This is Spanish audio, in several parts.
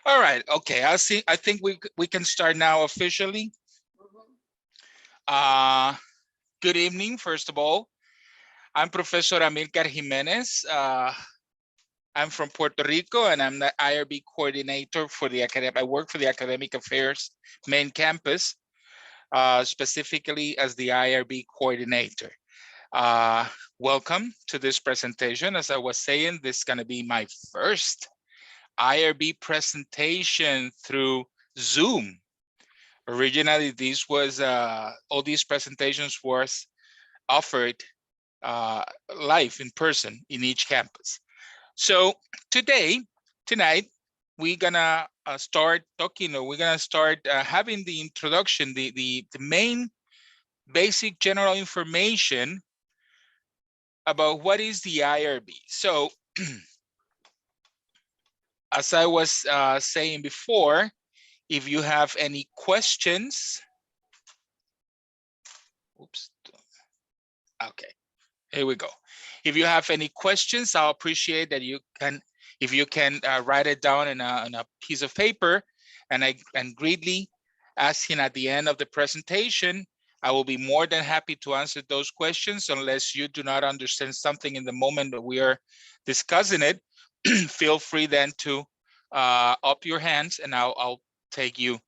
All right. Okay. I think we can start now officially. Good evening. First of all, I'm Professor Amilcar Jimenez. I'm from Puerto Rico, and I'm the IRB coordinator for the academic. I work for the Academic Affairs main campus, specifically as the IRB coordinator. Welcome to this presentation. As I was saying, this is going to be my first IRB presentation through Zoom. Originally, this was all these presentations was offered live in person in each campus. So tonight, we're gonna start talking, or we're gonna start having the introduction, the main basic general information about what is the IRB. So as I was saying before, if you have any questions, oops, okay, here we go. If you have any questions, I'll appreciate that you can, if you can write it down in a piece of paper, and greatly asking at the end of the presentation. I will be more than happy to answer those questions unless you do not understand something in the moment that we are discussing it. Feel free then to up your hands, and I'll take you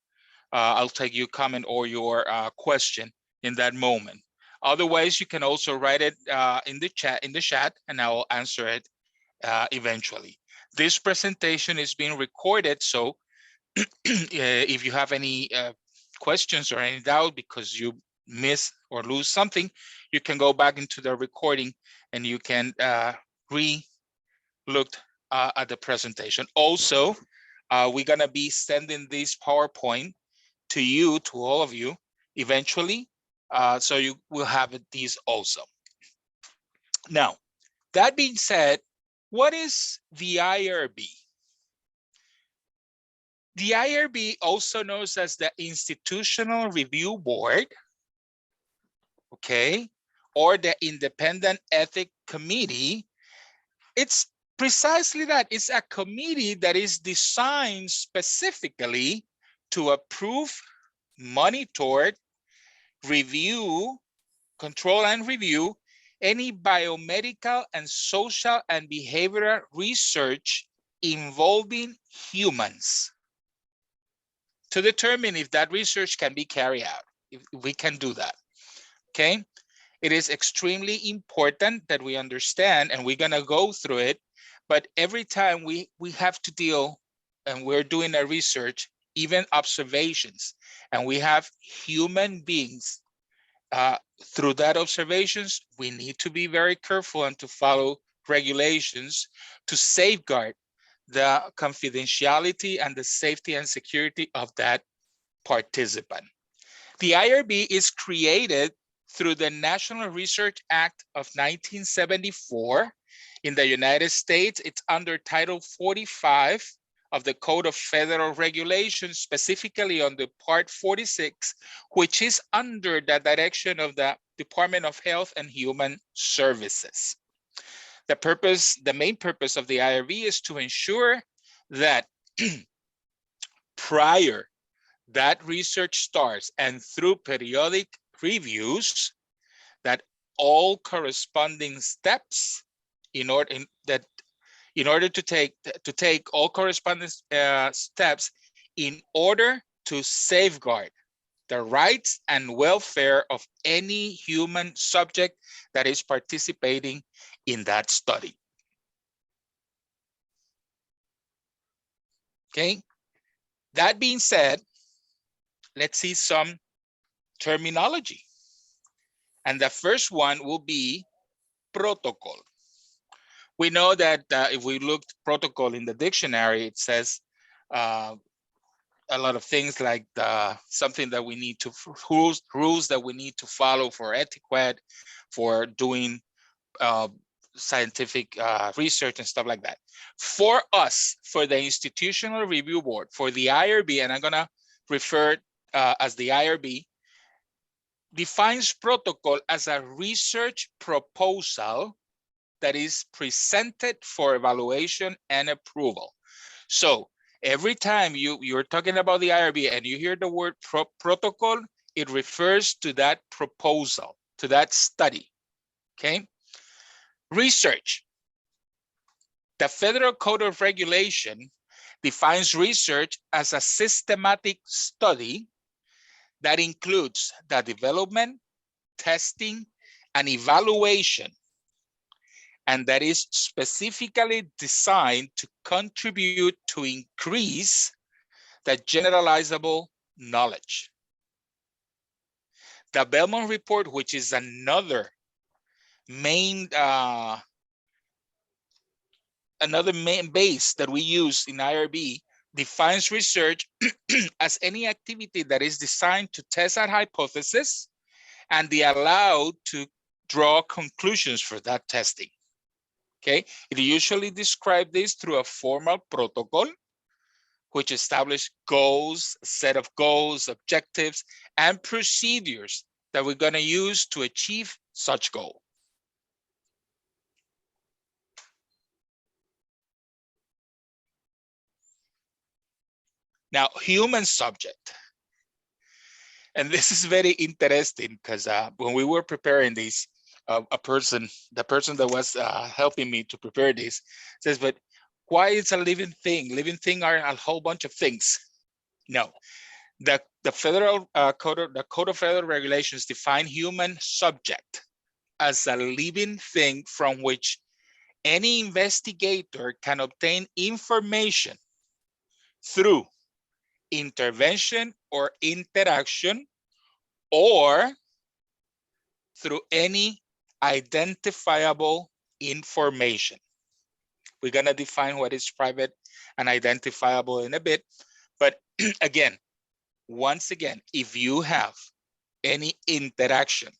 comment or your question in that moment. Otherwise, you can also write it in the chat, and I will answer it eventually. This presentation is being recorded, so if you have any questions or any doubt because you miss or lose something, you can go back into the recording and you can re-look at the presentation. Also, we're gonna be sending this PowerPoint to you, to all of you, eventually, so you will have these also. Now, that being said, what is the IRB? The IRB, also known as the Institutional Review Board, okay, or the Independent Ethics Committee, it's precisely that. It's a committee that is designed specifically to approve, monitor, review, control and review any biomedical and social and behavioral research involving humans to determine if that research can be carried out, if we can do that, okay? It is extremely important that we understand, and we're gonna go through it, but every time we have to deal, and we're doing a research, even observations, and we have human beings through that observations, we need to be very careful and to follow regulations to safeguard the confidentiality and the safety and security of that participant. The IRB is created through the National Research Act of 1974 in the United States. It's under Title 45 of the Code of Federal Regulations, specifically on the Part 46, which is under the direction of the Department of Health and Human Services. The main purpose of the IRB is to ensure that prior that research starts and through periodic reviews, that all corresponding steps in order to take all corresponding steps in order to safeguard the rights and welfare of any human subject that is participating in that study. Okay, that being said, let's see some terminology. And the first one will be protocol. We know that if we look protocol in the dictionary, it says a lot of things like something that we need to, rules that we need to follow for etiquette, for doing scientific research and stuff like that. For us, for the Institutional Review Board, for the IRB, and I'm gonna refer as the IRB, defines protocol as a research proposal that is presented for evaluation and approval. So every time you're talking about the IRB and you hear the word protocol, it refers to that proposal, to that study, okay? Research. The Federal Code of Regulation defines research as a systematic study that includes the development, testing, and evaluation, and that is specifically designed to contribute to increase the generalizable knowledge. The Belmont Report, which is another main base that we use in IRB, defines research as any activity that is designed to test a hypothesis and be allowed to draw conclusions for that testing. Okay, it usually describes this through a formal protocol, which establishes goals, a set of goals, objectives, and procedures that we're going to use to achieve such goal. Now, human subject. And this is very interesting because when we were preparing this, the person that was helping me to prepare this says, but why is a living thing? Living thing are a whole bunch of things. No, the Federal Code of Federal Regulations define human subject as a living thing from which any investigator can obtain information through intervention or interaction, or through any identifiable information. We're going to define what is private and identifiable in a bit. But again, once again, if you have any interaction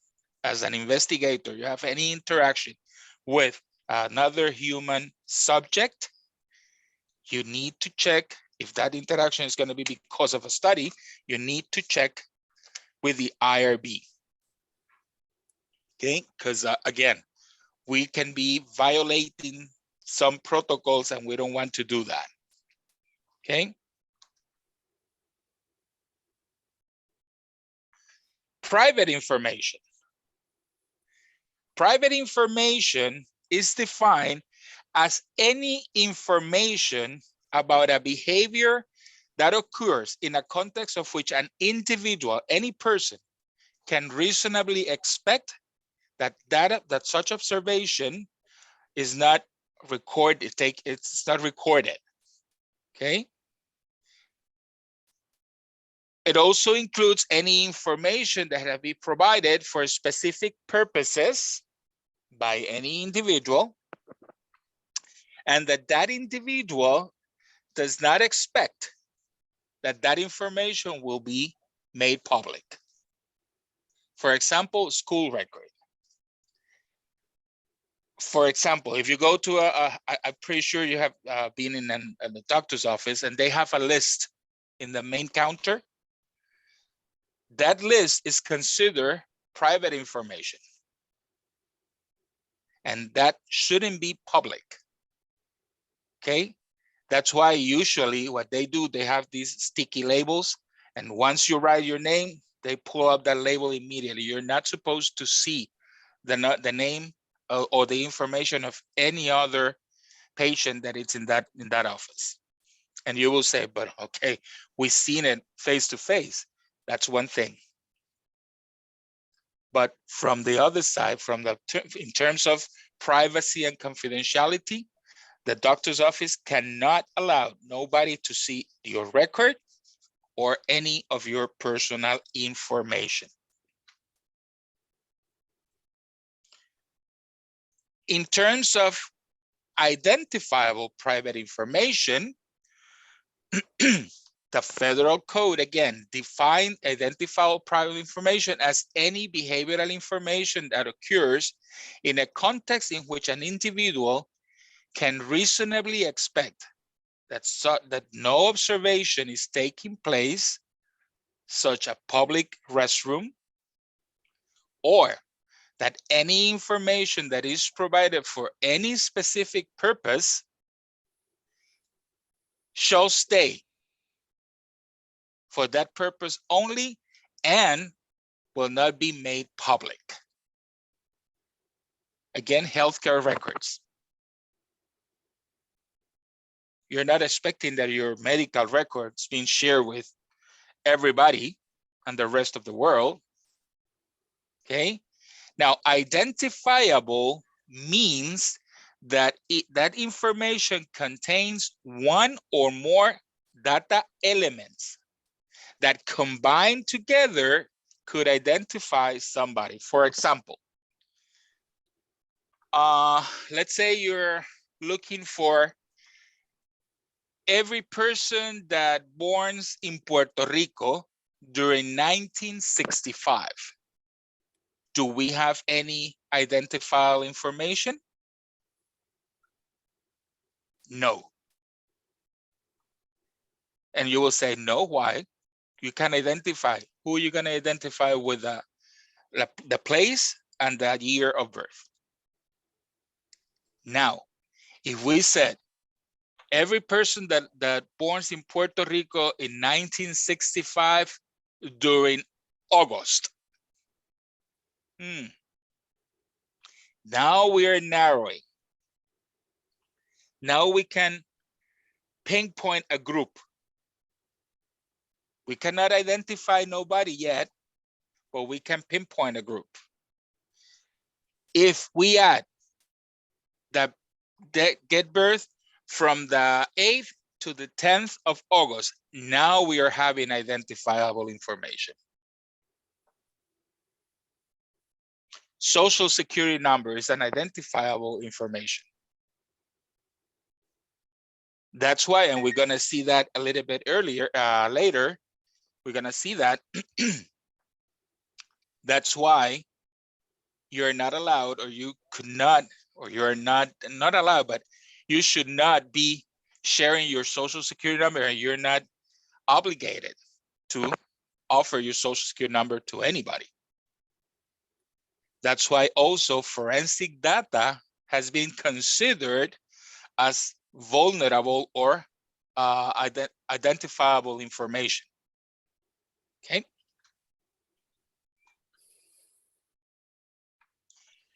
as an investigator, you have any interaction with another human subject, you need to check if that interaction is going to be because of a study. You need to check with the IRB. Okay, because again, we can be violating some protocols and we don't want to do that. Okay. Private information. Private information is defined as any information about a behavior that occurs in a context of which an individual, any person, can reasonably expect that such observation is not recorded. It's not recorded. Okay. It also includes any information that have been provided for specific purposes by any individual, and that individual does not expect that information will be made public. For example, school record. For example, if you go to I'm pretty sure you have been in the doctor's office and they have a list in the main counter. That list is considered private information. And that shouldn't be public. Okay? That's why usually what they do, they have these sticky labels. And once you write your name, they pull up that label immediately. You're not supposed to see the name or the information of any other patient that it's in that office. And you will say, but okay, we've seen it face to face. That's one thing. But from the other side, in terms of privacy and confidentiality, the doctor's office cannot allow nobody to see your record or any of your personal information. In terms of identifiable private information, the federal code, again, defines identifiable private information as any behavioral information that occurs in a context in which an individual can reasonably expect that no observation is taking place, such a public restroom, or that any information that is provided for any specific purpose shall stay for that purpose only and will not be made public. Again, healthcare records. You're not expecting that your medical records being shared with everybody and the rest of the world. Okay. Now, identifiable means that that information contains one or more data elements that combined together could identify somebody. For example, let's say you're looking for every person that born in Puerto Rico during 1965. Do we have any identifiable information? No. And you will say, no, why? You can identify. Who are you going to identify with the place and the year of birth? Now, if we said every person that born in Puerto Rico in 1965 during August, now we are narrowing. Now we can pinpoint a group. We cannot identify nobody yet, but we can pinpoint a group. If we add the get birth from the 8th to the 10th of August, now we are having identifiable information. Social security number is an identifiable information. That's why, and we're going to see that a little bit earlier, later, we're going to see that. That's why you're not allowed, or you could not, or you're not allowed, but you should not be sharing your social security number, and you're not obligated to offer your social security number to anybody. That's why also forensic data has been considered as vulnerable or identifiable information. Okay.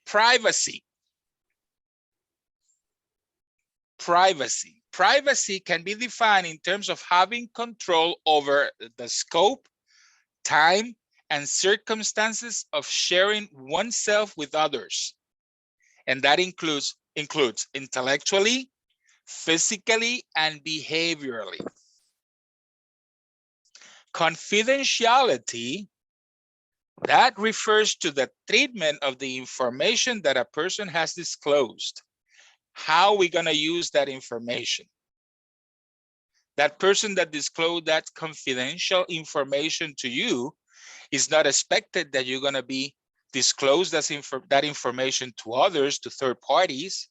Privacy. Privacy can be defined in terms of having control over the scope, time, and circumstances of sharing oneself with others. And that includes intellectually, physically, and behaviorally. Confidentiality, that refers to the treatment of the information that a person has disclosed. How are we going to use that information? That person that disclosed that confidential information to you is not expected that you're going to be disclosed that information to others, to third parties,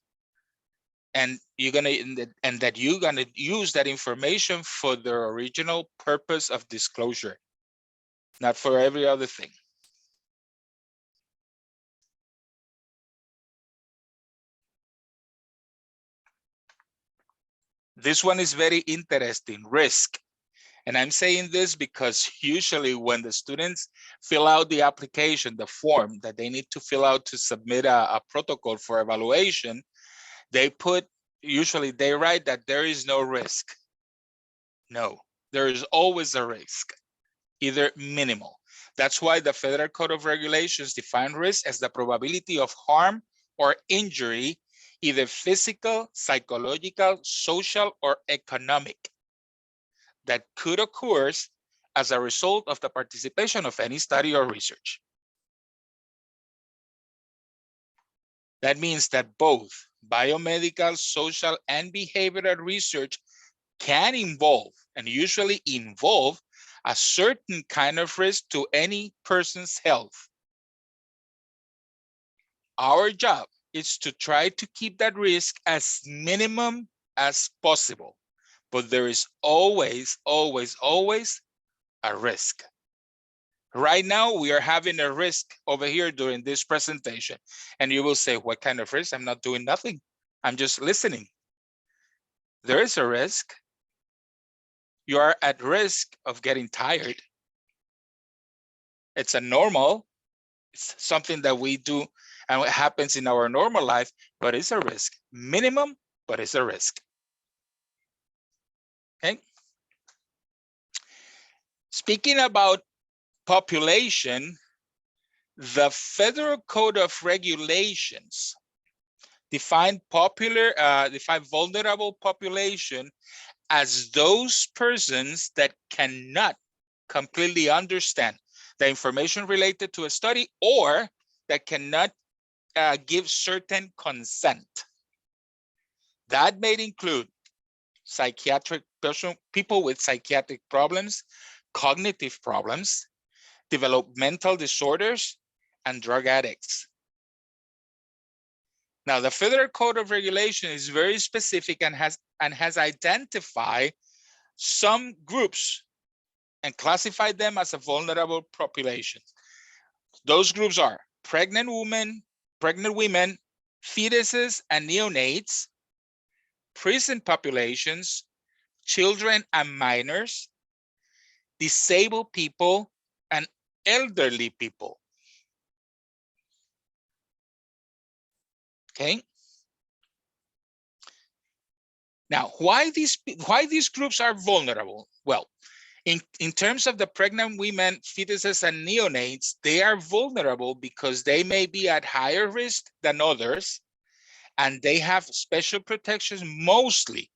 and you're going to use that information for the original purpose of disclosure, not for every other thing. This one is very interesting, risk. And I'm saying this because usually when the students fill out the application, the form that they need to fill out to submit a protocol for evaluation, usually they write that there is no risk. No, there is always a risk, either minimal. That's why the Federal Code of Regulations define risk as the probability of harm or injury, either physical, psychological, social, or economic, that could occur as a result of the participation of any study or research. That means that both biomedical, social, and behavioral research can involve, and usually involve, a certain kind of risk to any person's health. Our job is to try to keep that risk as minimum as possible, but there is always, always, always a risk. Right now, we are having a risk over here during this presentation. And you will say, what kind of risk? I'm not doing nothing. I'm just listening. There is a risk. You are at risk of getting tired. It's a normal, it's something that we do and it happens in our normal life, but it's a risk. Minimum, but it's a risk. Okay. Speaking about population, the Federal Code of Regulations define vulnerable population as those persons that cannot completely understand the information related to a study or that cannot give certain consent. That may include people with psychiatric problems, cognitive problems, developmental disorders, and drug addicts. Now, the Federal Code of Regulation is very specific and has identified some groups and classified them as a vulnerable population. Those groups are pregnant women, fetuses and neonates, prison populations, children and minors, disabled people, and elderly people. Okay. Now, why these groups are vulnerable? Well, in terms of the pregnant women, fetuses, and neonates, they are vulnerable because they may be at higher risk than others, and they have special protections mostly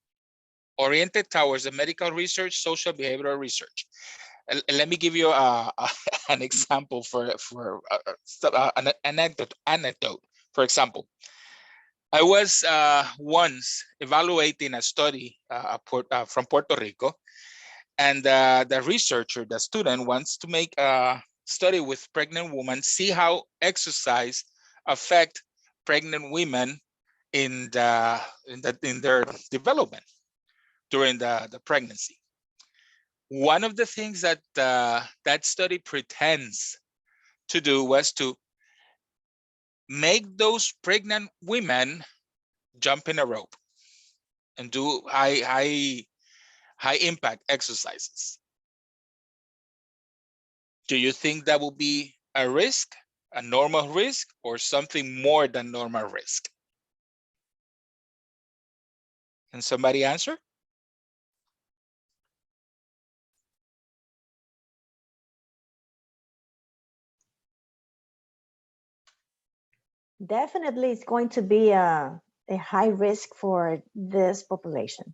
oriented towards the medical research, social behavioral research. Let me give you an example for an anecdote. For example, I was once evaluating a study from Puerto Rico, and the researcher, the student, wants to make a study with pregnant women, see how exercise affect pregnant women in their development during the pregnancy. One of the things that that study pretends to do was to make those pregnant women jump in a rope and do high impact exercises. Do you think that will be a risk, a normal risk, or something more than normal risk? Can somebody answer? Definitely, it's going to be a high risk for this population.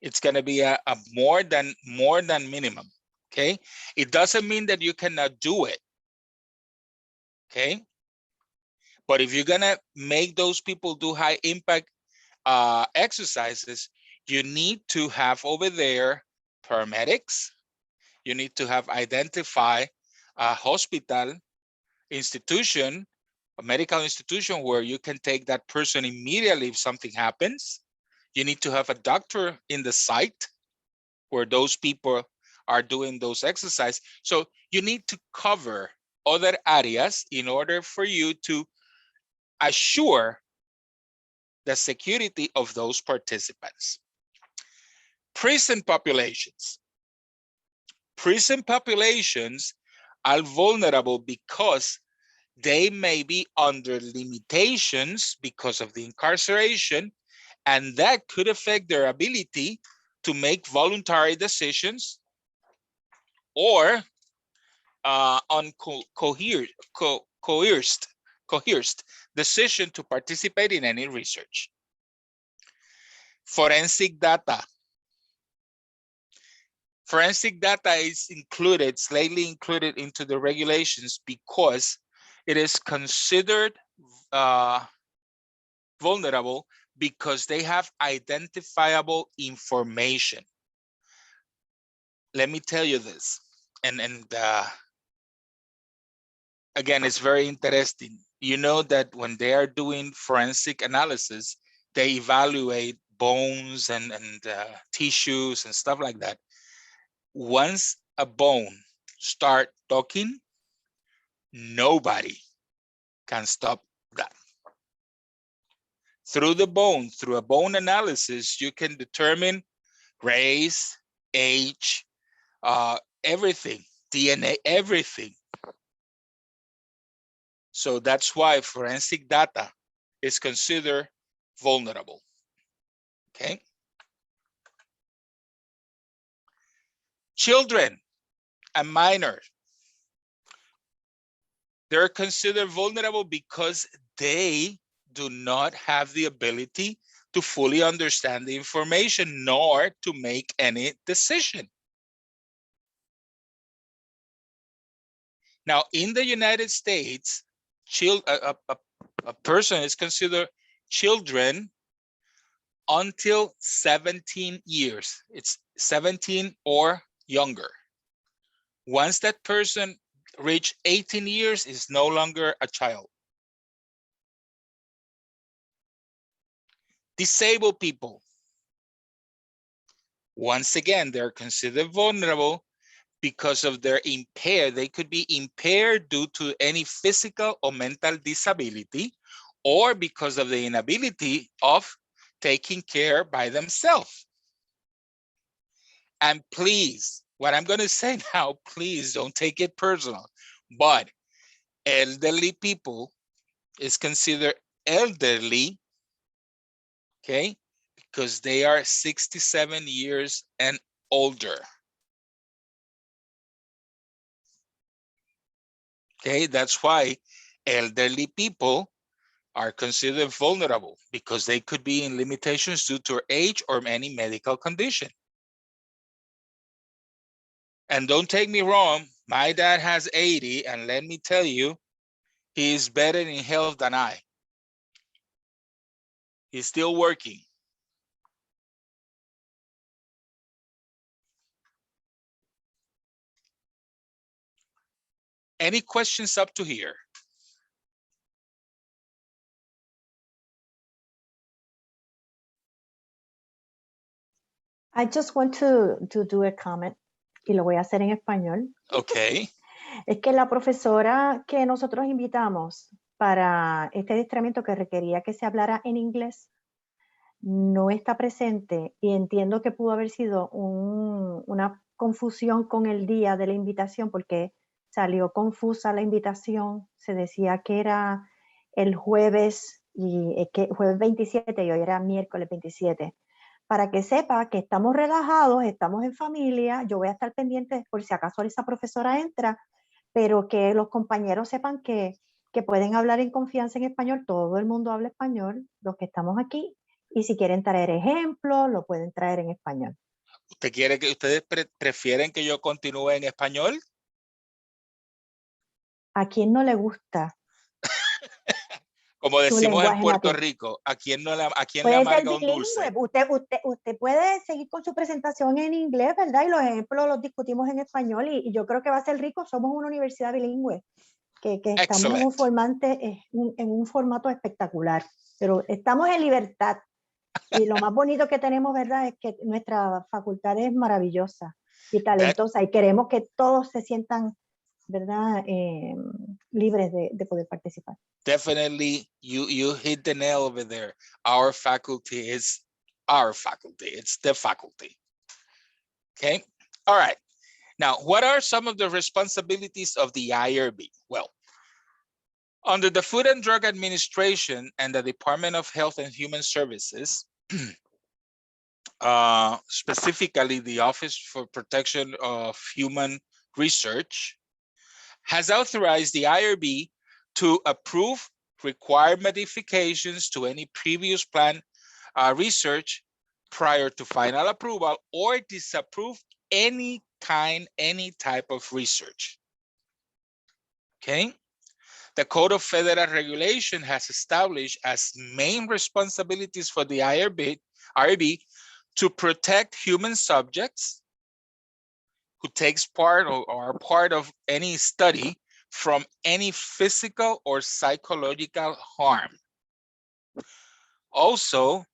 It's going to be a more than minimum. Okay. It doesn't mean that you cannot do it. Okay. But if you're going to make those people do high impact exercises, you need to have over there paramedics. You need to have identify a hospital institution, a medical institution where you can take that person immediately if something happens. You need to have a doctor in the site where those people are doing those exercises. So you need to cover other areas in order for you to assure the security of those participants. Prison populations. Prison populations are vulnerable because they may be under limitations because of the incarceration, and that could affect their ability to make voluntary decisions or coerced decision to participate in any research. Forensic data. Forensic data is included, slightly included into the regulations because it is considered vulnerable because they have identifiable information. Let me tell you this, and again, it's very interesting. You know that when they are doing forensic analysis, they evaluate bones and tissues and stuff like that. Once a bone start talking, Nobody can stop that. Through a bone analysis, you can determine race, age, everything, DNA, everything. So that's why forensic data is considered vulnerable. Okay. Children and minors, they're considered vulnerable because they do not have the ability to fully understand the information nor to make any decision. Now, in the United States, a person is considered children until 17 years. It's 17 or younger. Once that person reach 18 years, is no longer a child. Disabled people, once again, they're considered vulnerable because of their impaired. They could be impaired due to any physical or mental disability, or because of the inability of taking care by themselves. And please, what I'm going to say now, please don't take it personal, but elderly people is considered elderly, okay, because they are 67 years and older. Okay, that's why elderly people are considered vulnerable, because they could be in limitations due to age or any medical condition. And don't take me wrong, my dad has 80, and let me tell you, he is better in health than I. He's still working. Any questions up to here? I just want to do a comment, y lo voy a hacer en español. Okay. Es que la profesora que nosotros invitamos para este adiestramiento que requería que se hablara en inglés no está presente, y entiendo que pudo haber sido una confusión con el día de la invitación, porque salió confusa la invitación. Se decía que era el jueves, jueves 27, y hoy era miércoles 27. Para que sepa que estamos relajados, estamos en familia. Yo voy a estar pendiente por si acaso esa profesora entra, pero que los compañeros sepan que pueden hablar en confianza en español. Todo el mundo habla español, los que estamos aquí, y si quieren traer ejemplos, lo pueden traer en español. ¿Ustedes prefieren que yo continúe en español? ¿A quién no le gusta? Como decimos en Puerto nativo. Rico, ¿a quién le Puede amarga ser un dulce? Usted puede seguir con su presentación en inglés, ¿verdad? Y los ejemplos los discutimos en español, y yo creo que va a ser rico. Somos una universidad bilingüe, que estamos en un formato espectacular, pero estamos en libertad. Y lo más bonito que tenemos, ¿verdad?, es que nuestra facultad es maravillosa y talentosa, y queremos que todos se sientan, ¿verdad?, libres de poder participar. Definitely, you hit the nail over there. Our faculty is our faculty. It's the faculty. Okay. All right. Now, what are some of the responsibilities of the IRB? Well, under the Food and Drug Administration and the Department of Health and Human Services, specifically the Office for Protection of Human Research, has authorized the IRB to approve required modifications to any previous plan research prior to final approval, or disapprove any type of research. Okay. The Code of Federal Regulation has established as main responsibilities for the IRB to protect human subjects who takes part or are part of any study from any physical or psychological harm. Also,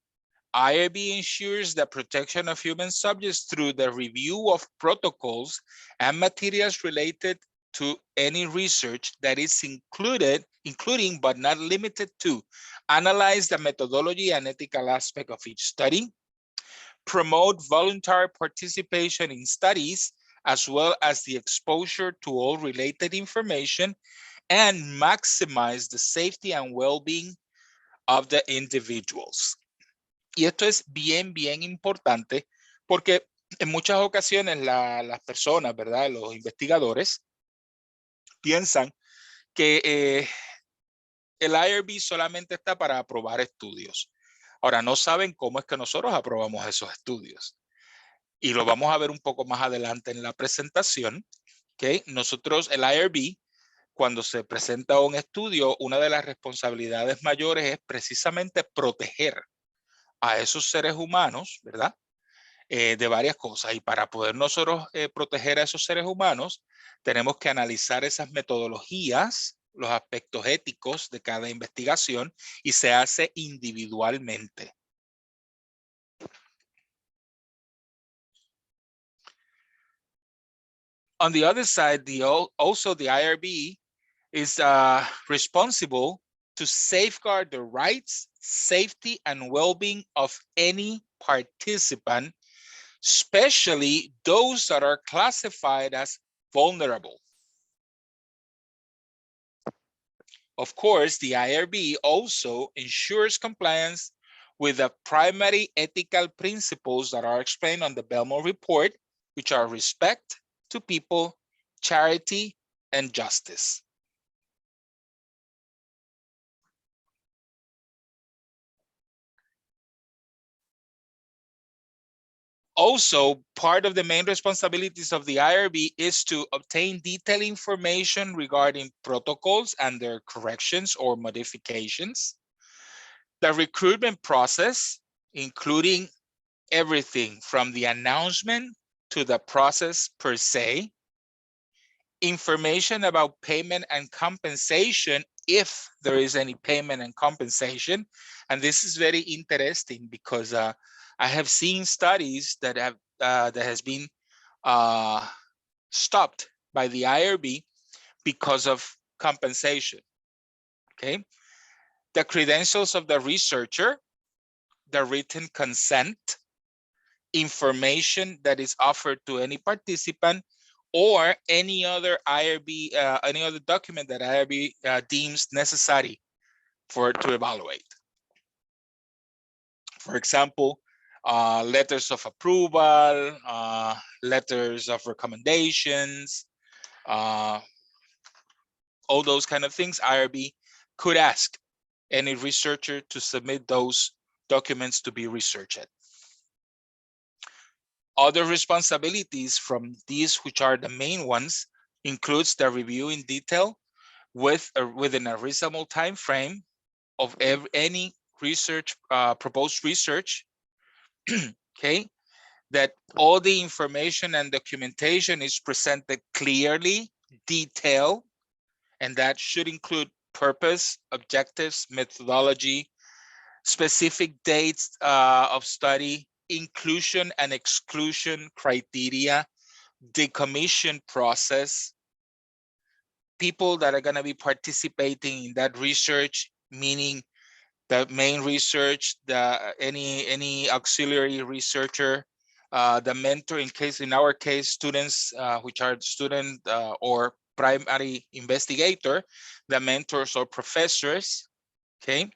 IRB ensures the protection of human subjects through the review of protocols and materials related to any research that is including but not limited to, analyze the methodology and ethical aspect of each study, promote voluntary participation in studies, as well as the exposure to all related information, and maximize the safety and well-being of the individuals. Y esto es bien importante porque en muchas ocasiones las personas, ¿verdad? Los investigadores piensan que el IRB solamente está para aprobar estudios. Ahora, no saben cómo es que nosotros aprobamos esos estudios. Y lo vamos a ver un poco más adelante en la presentación. ¿Okay? Nosotros, el IRB, cuando se presenta un estudio, una de las responsabilidades mayores es precisamente proteger a esos seres humanos, ¿verdad? De varias cosas. Y para poder nosotros proteger a esos seres humanos, tenemos que analizar esas metodologías, los aspectos éticos de cada investigación, y se hace individualmente. On the other side, also the IRB is responsible to safeguard the rights, safety, and well-being of any participant, especially those that are classified as vulnerable. Of course, the IRB also ensures compliance with the primary ethical principles that are explained on the Belmont Report, which are respect to people, charity, and justice. Also, part of the main responsibilities of the IRB is to obtain detailed information regarding protocols and their corrections or modifications, the recruitment process, including everything from the announcement to the process per se, information about payment and compensation, if there is any payment and compensation. And this is very interesting because I have seen studies that have that has been stopped by the IRB because of compensation. Okay, the credentials of the researcher, the written consent, information that is offered to any participant, or any other IRB, any other document that IRB deems necessary to evaluate. For example, letters of approval, letters of recommendations, all those kind of things. IRB could ask any researcher to submit those documents to be researched. Other responsibilities from these, which are the main ones, includes the review in detail within a reasonable time frame of any research, proposed research, okay, that all the information and documentation is presented clearly, detailed, and that should include purpose, objectives, methodology, specific dates of study, inclusion and exclusion criteria, the commission process, people that are going to be participating in that research, meaning the main research, any auxiliary researcher, the mentor, in our case, students, which are student or primary investigator, the mentors or professors, okay?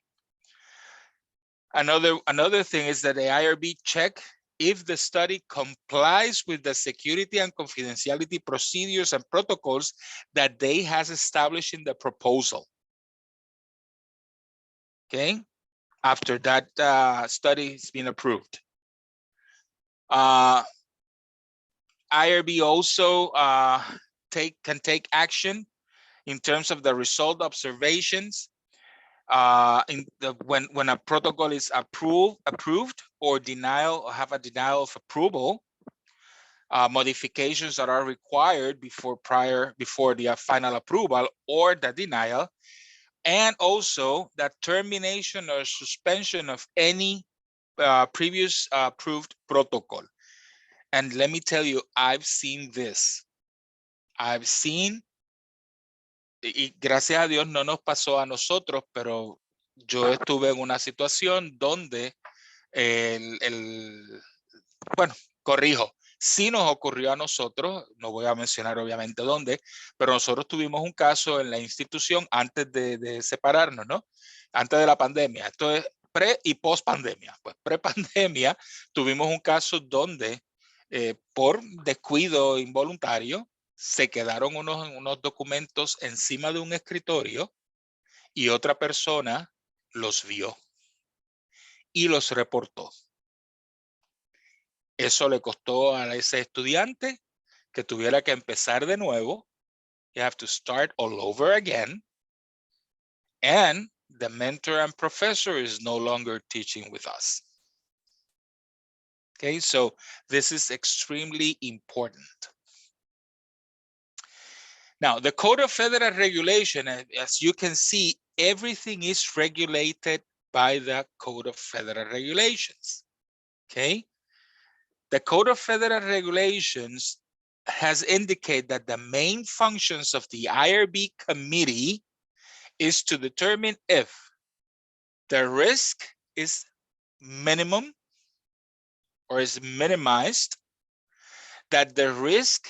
Another thing is that the IRB check if the study complies with the security and confidentiality procedures and protocols that they has established in the proposal. Okay, after that study has been approved. IRB also can take action in terms of the result observations when a protocol is approved or have a denial of approval, modifications that are required before the final approval or the denial, and also the termination or suspension of any previous approved protocol. And let me tell you, I've seen this. I've seen y gracias a Dios no nos pasó a nosotros, pero yo estuve en una situación donde bueno, corrijo, sí nos ocurrió a nosotros, no voy a mencionar obviamente dónde, pero nosotros tuvimos un caso en la institución antes de separarnos, ¿no? Antes de la pandemia. Esto es pre y post pandemia. Pues pre pandemia tuvimos un caso donde por descuido involuntario se quedaron unos documentos encima de un escritorio y otra persona los vio y los reportó. Eso le costó a ese estudiante que tuviera que empezar de nuevo. You have to start all over again. And the mentor and professor is no longer teaching with us. Okay, so this is extremely important. Now, the Code of Federal Regulation, as you can see, everything is regulated by the Code of Federal Regulations. Okay, the Code of Federal Regulations has indicated that the main functions of the IRB committee is to determine if the risk is minimum or is minimized, that the risk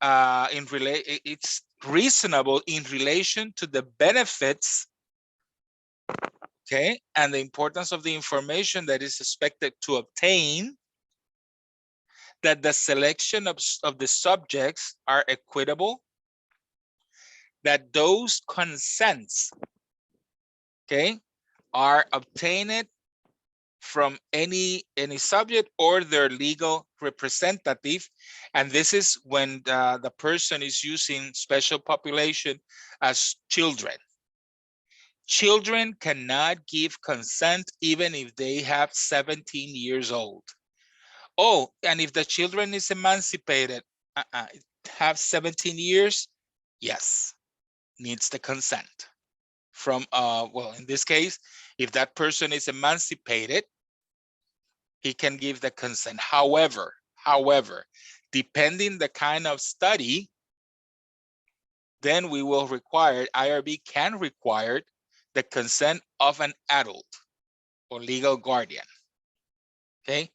it's reasonable in relation to the benefits, okay, and the importance of the information that is expected to obtain, that the selection of the subjects are equitable, that those consents, okay, are obtained from any subject or their legal representative. And this is when the person is using special population as children. Children cannot give consent even if they have 17 years old. Oh, and if the children is emancipated, have 17 years, yes, needs the consent from, well, in this case, if that person is emancipated, he can give the consent. However, depending the kind of study, then we will require, IRB can require the consent of an adult or legal guardian, okay?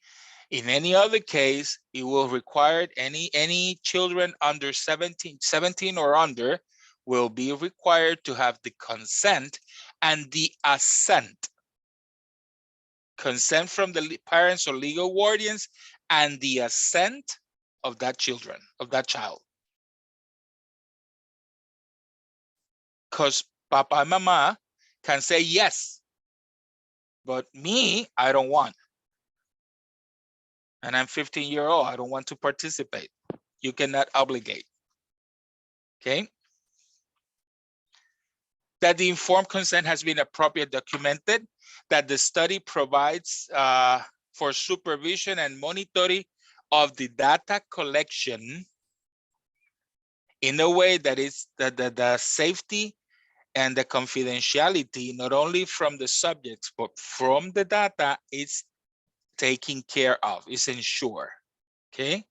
In any other case, it will require any children under 17 or under will be required to have the consent and the assent. Consent from the parents or legal guardians and the assent of that child. Because Papa and Mama can say yes, but me, I don't want. And I'm 15-year-old, I don't want to participate. You cannot obligate, okay? That the informed consent has been appropriately documented, that the study provides for supervision and monitoring of the data collection in a way that is the safety and the confidentiality, not only from the subjects, but from the data, is taken care of, is ensured, okay?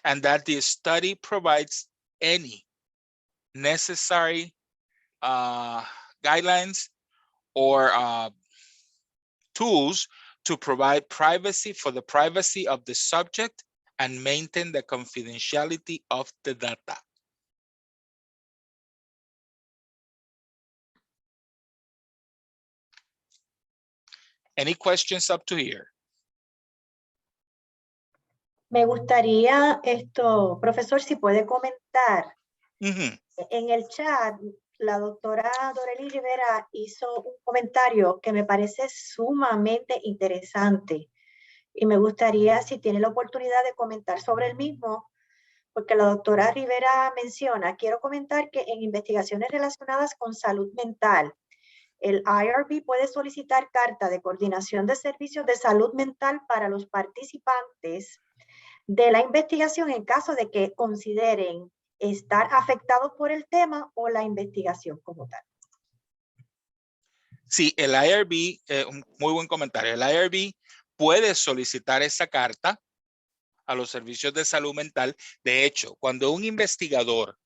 And that the study provides any necessary guidelines or tools to provide privacy for the privacy of the subject and maintain the confidentiality of the data. Any questions up to here? Me gustaría profesor, si puede comentar. En el chat, la doctora Dorely Rivera hizo un comentario que me parece sumamente interesante y me gustaría, si tiene la oportunidad, de comentar sobre el mismo, porque la doctora Rivera menciona: quiero comentar que en investigaciones relacionadas con salud mental, el IRB puede solicitar carta de coordinación de servicios de salud mental para los participantes de la investigación en caso de que consideren estar afectados por el tema o la investigación como tal. Sí, el IRB, un muy buen comentario. El IRB puede solicitar esa carta a los servicios de salud mental. De hecho, cuando un investigador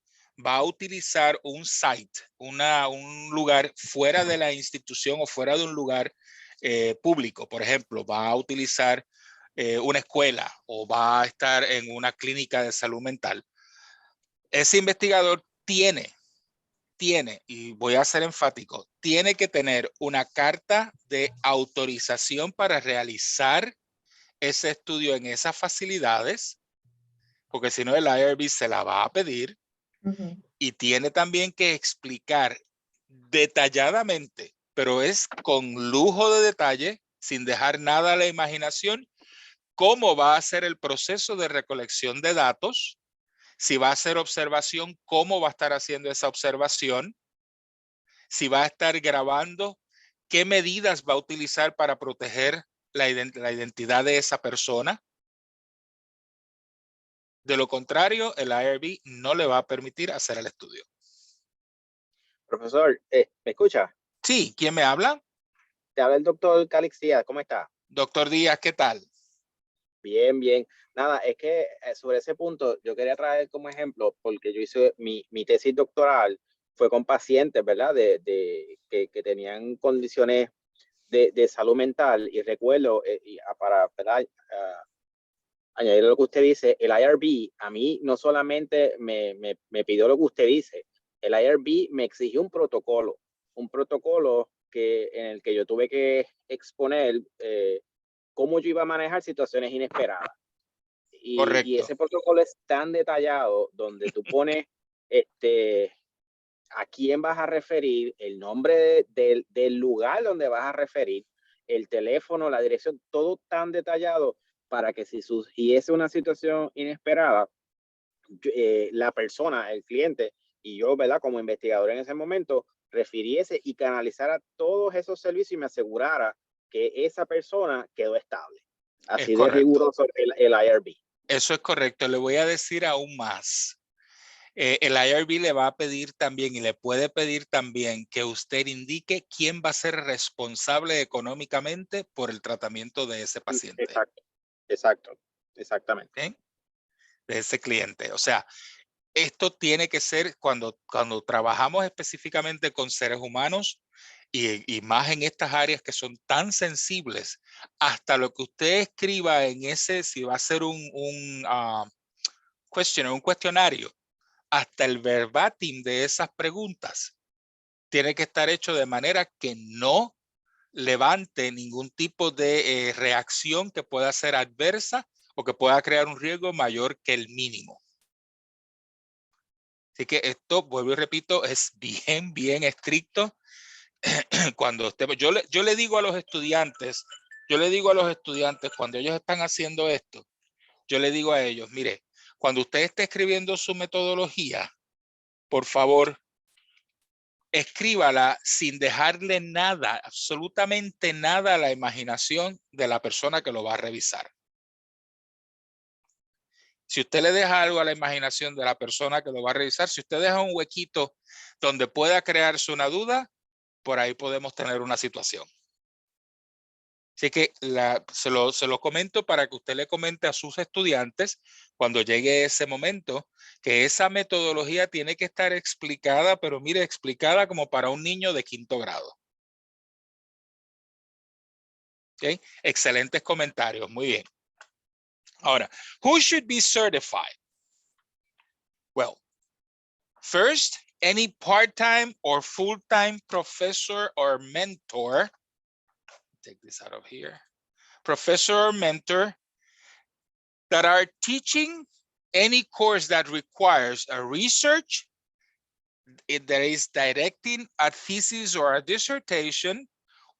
va a utilizar un site, un lugar fuera de la institución o fuera de un lugar público, por ejemplo, va a utilizar una escuela o va a estar en una clínica de salud mental, ese investigador tiene, y voy a ser enfático, tiene que tener una carta de autorización para realizar ese estudio en esas facilidades, porque si no el IRB se la va a pedir. Ujú. Y tiene también que explicar detalladamente, pero es con lujo de detalle, sin dejar nada a la imaginación, cómo va a ser el proceso de recolección de datos, si va a hacer observación, cómo va a estar haciendo esa observación, si va a estar grabando, qué medidas va a utilizar para proteger la identidad de esa persona. De lo contrario, el IRB no le va a permitir hacer el estudio. Profesor, ¿me escucha? Sí, ¿quién me habla? Te habla el doctor Calixía, ¿cómo está? Doctor Díaz, ¿qué tal? Bien, bien. Nada, es que sobre ese punto yo quería traer como ejemplo, porque yo hice mi tesis doctoral, fue con pacientes, ¿verdad? Que tenían condiciones de salud mental y recuerdo, para ¿verdad? Añadir lo que usted dice, el IRB a mí no solamente me pidió lo que usted dice, el IRB me exigió un protocolo en el que yo tuve que exponer cómo yo iba a manejar situaciones inesperadas. Y Correcto. ese protocolo es tan detallado donde tú pones a quién vas a referir, el nombre del lugar donde vas a referir, el teléfono, la dirección, todo tan detallado para que si surgiese una situación inesperada, la persona, el cliente y yo, ¿verdad? Como investigador en ese momento, refiriese y canalizara todos esos servicios y me asegurara que esa persona quedó estable. Es Así de correcto. riguroso el IRB. Eso es correcto. Le voy a decir aún más. El IRB le va a pedir también y le puede pedir también que usted indique quién va a ser responsable económicamente por el tratamiento de ese paciente. Exacto, exactamente. ¿Okay? De ese cliente. O sea, esto tiene que ser cuando trabajamos específicamente con seres humanos y más en estas áreas que son tan sensibles, hasta lo que usted escriba en ese, si va a ser un cuestionario, hasta el verbatim de esas preguntas tiene que estar hecho de manera que no levante ningún tipo de reacción que pueda ser adversa o que pueda crear un riesgo mayor que el mínimo. Así que esto, vuelvo y repito, es bien estricto. Cuando yo le digo a los estudiantes, cuando ellos están haciendo esto, yo le digo a ellos, mire, cuando usted esté escribiendo su metodología, por favor, escríbala sin dejarle nada, absolutamente nada a la imaginación de la persona que lo va a revisar. Si usted le deja algo a la imaginación de la persona que lo va a revisar, si usted deja un huequito donde pueda crearse una duda, por ahí podemos tener una situación. Así que se lo comento para que usted le comente a sus estudiantes cuando llegue ese momento que esa metodología tiene que estar explicada, pero mire, explicada como para un niño de 5º grado. ¿Okay? Excelentes comentarios, muy bien. Ahora, who should be certified? Well, first, any part-time or full-time professor or mentor, take this out of here, professor or mentor that are teaching any course that requires a research, that is directing a thesis or a dissertation,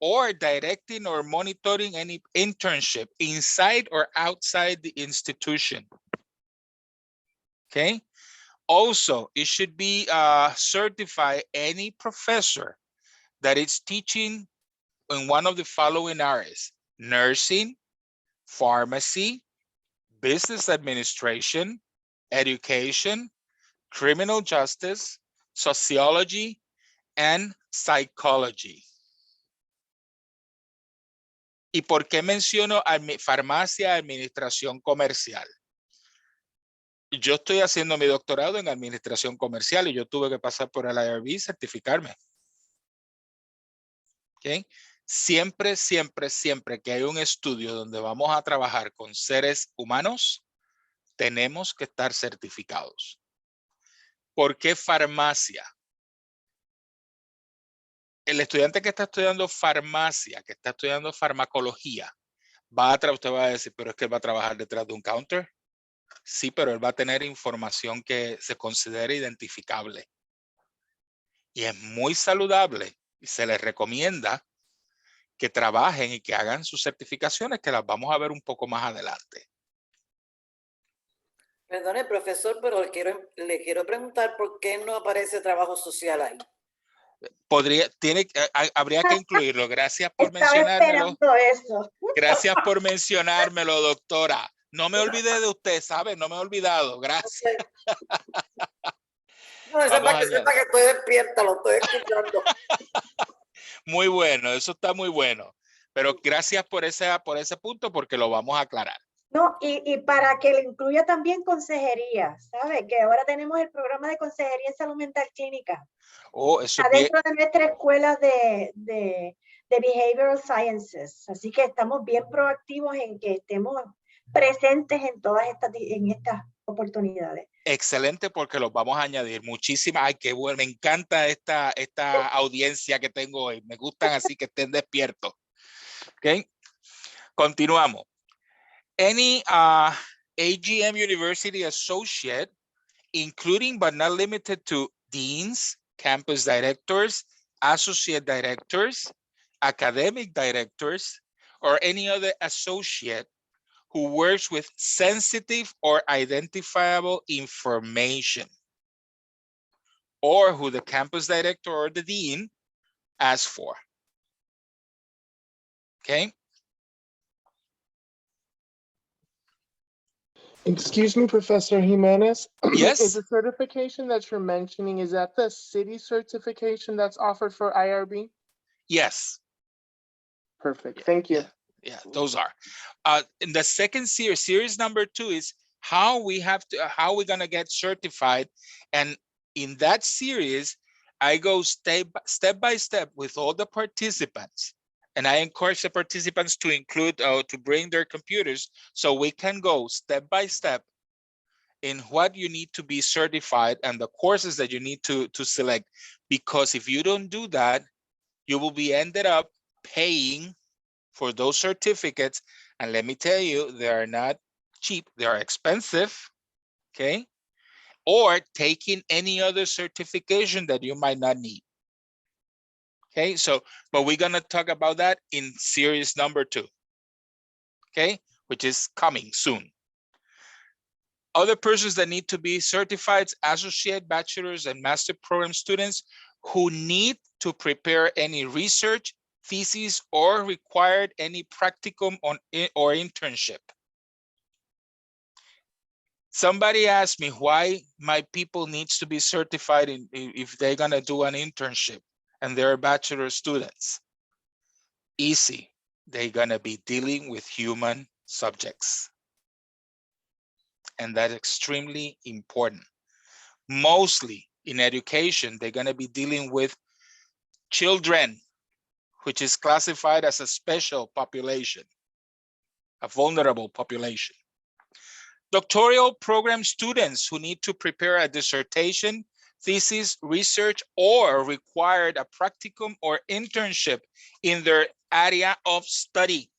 or directing or monitoring any internship inside or outside the institution. Okay. Also, it should be certified any professor that is teaching in one of the following areas: nursing, pharmacy, business administration, education, criminal justice, sociology, and psychology. ¿Y por qué menciono farmacia, administración comercial? Yo estoy haciendo mi doctorado en administración comercial y yo tuve que pasar por el IRB y certificarme. ¿Okay? Siempre, siempre, siempre que hay un estudio donde vamos a trabajar con seres humanos, tenemos que estar certificados. ¿Por qué farmacia? El estudiante que está estudiando farmacia, que está estudiando farmacología, usted va a decir, pero es que él va a trabajar detrás de un counter. Sí, pero él va a tener información que se considere identificable. Y es muy saludable y se les recomienda que trabajen y que hagan sus certificaciones, que las vamos a ver un poco más adelante. Perdone, profesor, pero le quiero preguntar por qué no aparece trabajo social ahí. Habría que incluirlo. Gracias por Estaba mencionármelo. esperando eso. Gracias por mencionármelo, doctora. No me olvidé de usted, ¿sabe? No me he olvidado. Gracias. No, sepa que estoy despierta, lo estoy escuchando. Muy bueno, eso está muy bueno. Pero gracias por ese punto porque lo vamos a aclarar. No, y para que le incluya también consejería, ¿sabe? Que ahora tenemos el programa de consejería en salud mental clínica. Oh, eso está dentro de nuestra escuela de Behavioral Sciences. Así que estamos bien proactivos en que estemos presentes en todas estas oportunidades. Excelente, porque los vamos a añadir. Muchísimas. Ay, qué bueno. Me encanta esta audiencia que tengo hoy. Me gustan así que estén despiertos. ¿Ok? Continuamos. Any AGM University associate, including but not limited to deans, campus directors, associate directors, academic directors, or any other associate who works with sensitive or identifiable information, or who the campus director or the dean asks for. Okay. Excuse me, Professor Jimenez. Yes. Is the certification that you're mentioning, is that the city certification that's offered for IRB? Yes. Perfect. Thank you. Yeah, those are. In the second series number 2 is how we're gonna get certified, and in that series, I go step by step with all the participants, and I encourage the participants to include to bring their computers so we can go step by step in what you need to be certified and the courses that you need to select. Because if you don't do that, you will be ended up paying for those certificates, and let me tell you, they are not cheap, they are expensive. Okay, or taking any other certification that you might not need. Okay, so but we're going to talk about that in series number 2. Okay, which is coming soon. Other persons that need to be certified: associate, bachelor's, and master program students who need to prepare any research, thesis, or required any practicum or internship. Somebody asked me why my people needs to be certified if they're gonna do an internship and they're bachelor students. Easy, they're gonna be dealing with human subjects. And that's extremely important. Mostly in education, they're gonna be dealing with children, which is classified as a special population, a vulnerable population. Doctoral program students who need to prepare a dissertation, thesis, research, or required a practicum or internship in their area of study.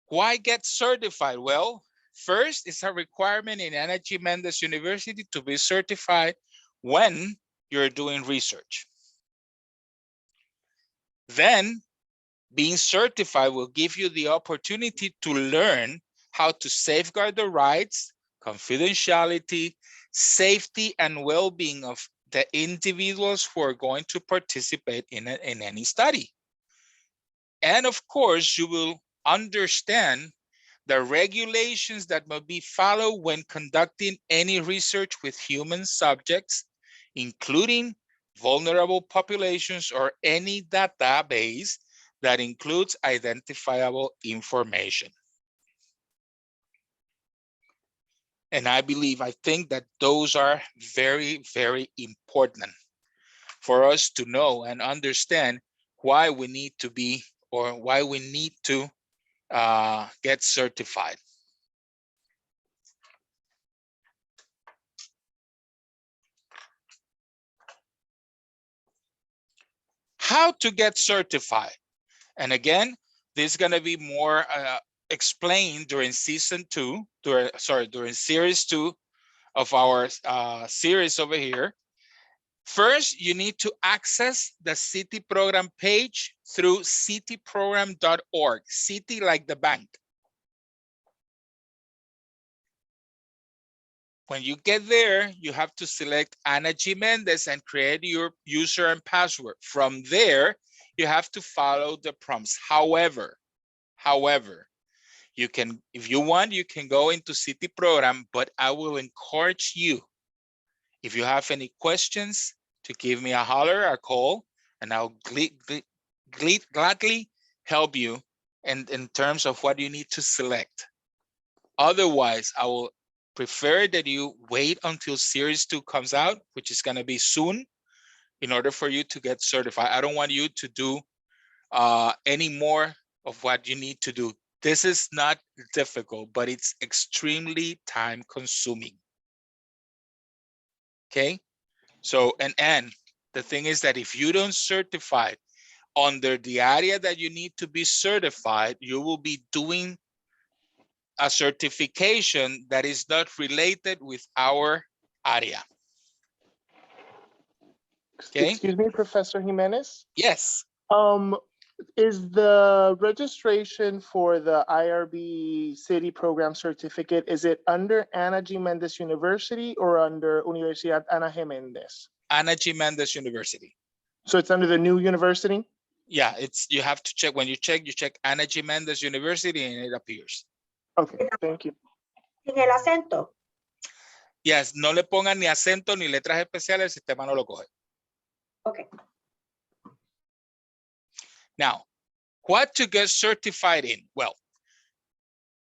Why get certified? Well, first, it's a requirement in Ana G. Mendes University to be certified when you're doing research. Then, being certified will give you the opportunity to learn how to safeguard the rights, confidentiality, safety, and well-being of the individuals who are going to participate in any study. And of course, you will understand the regulations that must be followed when conducting any research with human subjects, including vulnerable populations, or any database that includes identifiable information. And I think that those are very, very important for us to know and understand why we need to be, or why we need to get certified. How to get certified. And again, this is going to be more explained during season 2, during series 2 of our series over here. First, you need to access the City Program page through cityprogram.org. City like the bank. When you get there, you have to select Ana G. Mendez and create your user and password. From there, you have to follow the prompts. However, you can, if you want, you can go into City Program, but I will encourage you, if you have any questions, to give me a holler, a call, and I'll gladly help you in terms of what you need to select. Otherwise, I will prefer that you wait until series 2 comes out, which is going to be soon, in order for you to get certified. I don't want you to do any more of what you need to do. This is not difficult, but it's extremely time consuming. Okay, so and the thing is that if you don't certify under the area that you need to be certified, you will be doing a certification that is not related with our area. Okay. Excuse me, Professor Jimenez? Yes. Is the registration for the IRB City Program Certificate, is it under Ana G. Mendez University or under Universidad Ana G. Mendez? Ana G. Mendez University. So it's under the new university? Yeah, it's, you have to check, when you check Ana G. Mendez University and it appears. Okay, thank you. Sin el acento. Yes, no le pongan ni acento ni letras especiales, el sistema no lo coge. Okay. Now, what to get certified in? Well,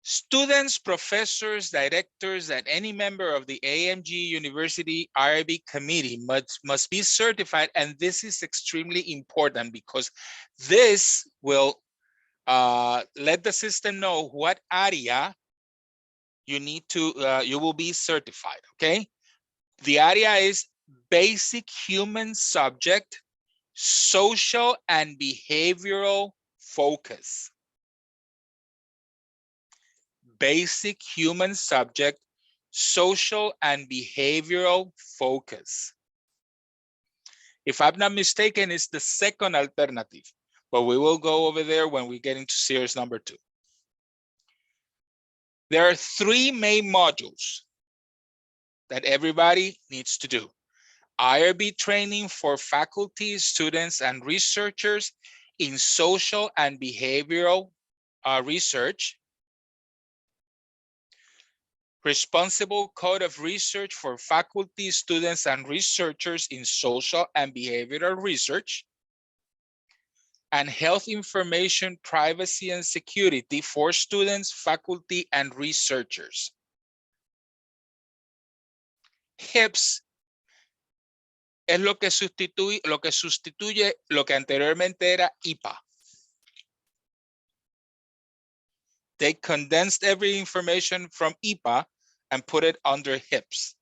students, professors, directors, and any member of the AMG University IRB committee must be certified. And this is extremely important because this will let the system know what area you need to, you will be certified, okay? The area is basic human subject, social and behavioral focus. Basic human subject, social and behavioral focus. If I'm not mistaken, it's the second alternative, but we will go over there when we get into series number 2. There are 3 main modules that everybody needs to do. IRB training for faculty, students, and researchers in social and behavioral research. Responsible code of research for faculty, students, and researchers in social and behavioral research. And health information, privacy, and security for students, faculty, and researchers. HIPS es lo que sustituye lo que anteriormente era IPA. They condensed every information from IPA and put it under HIPS.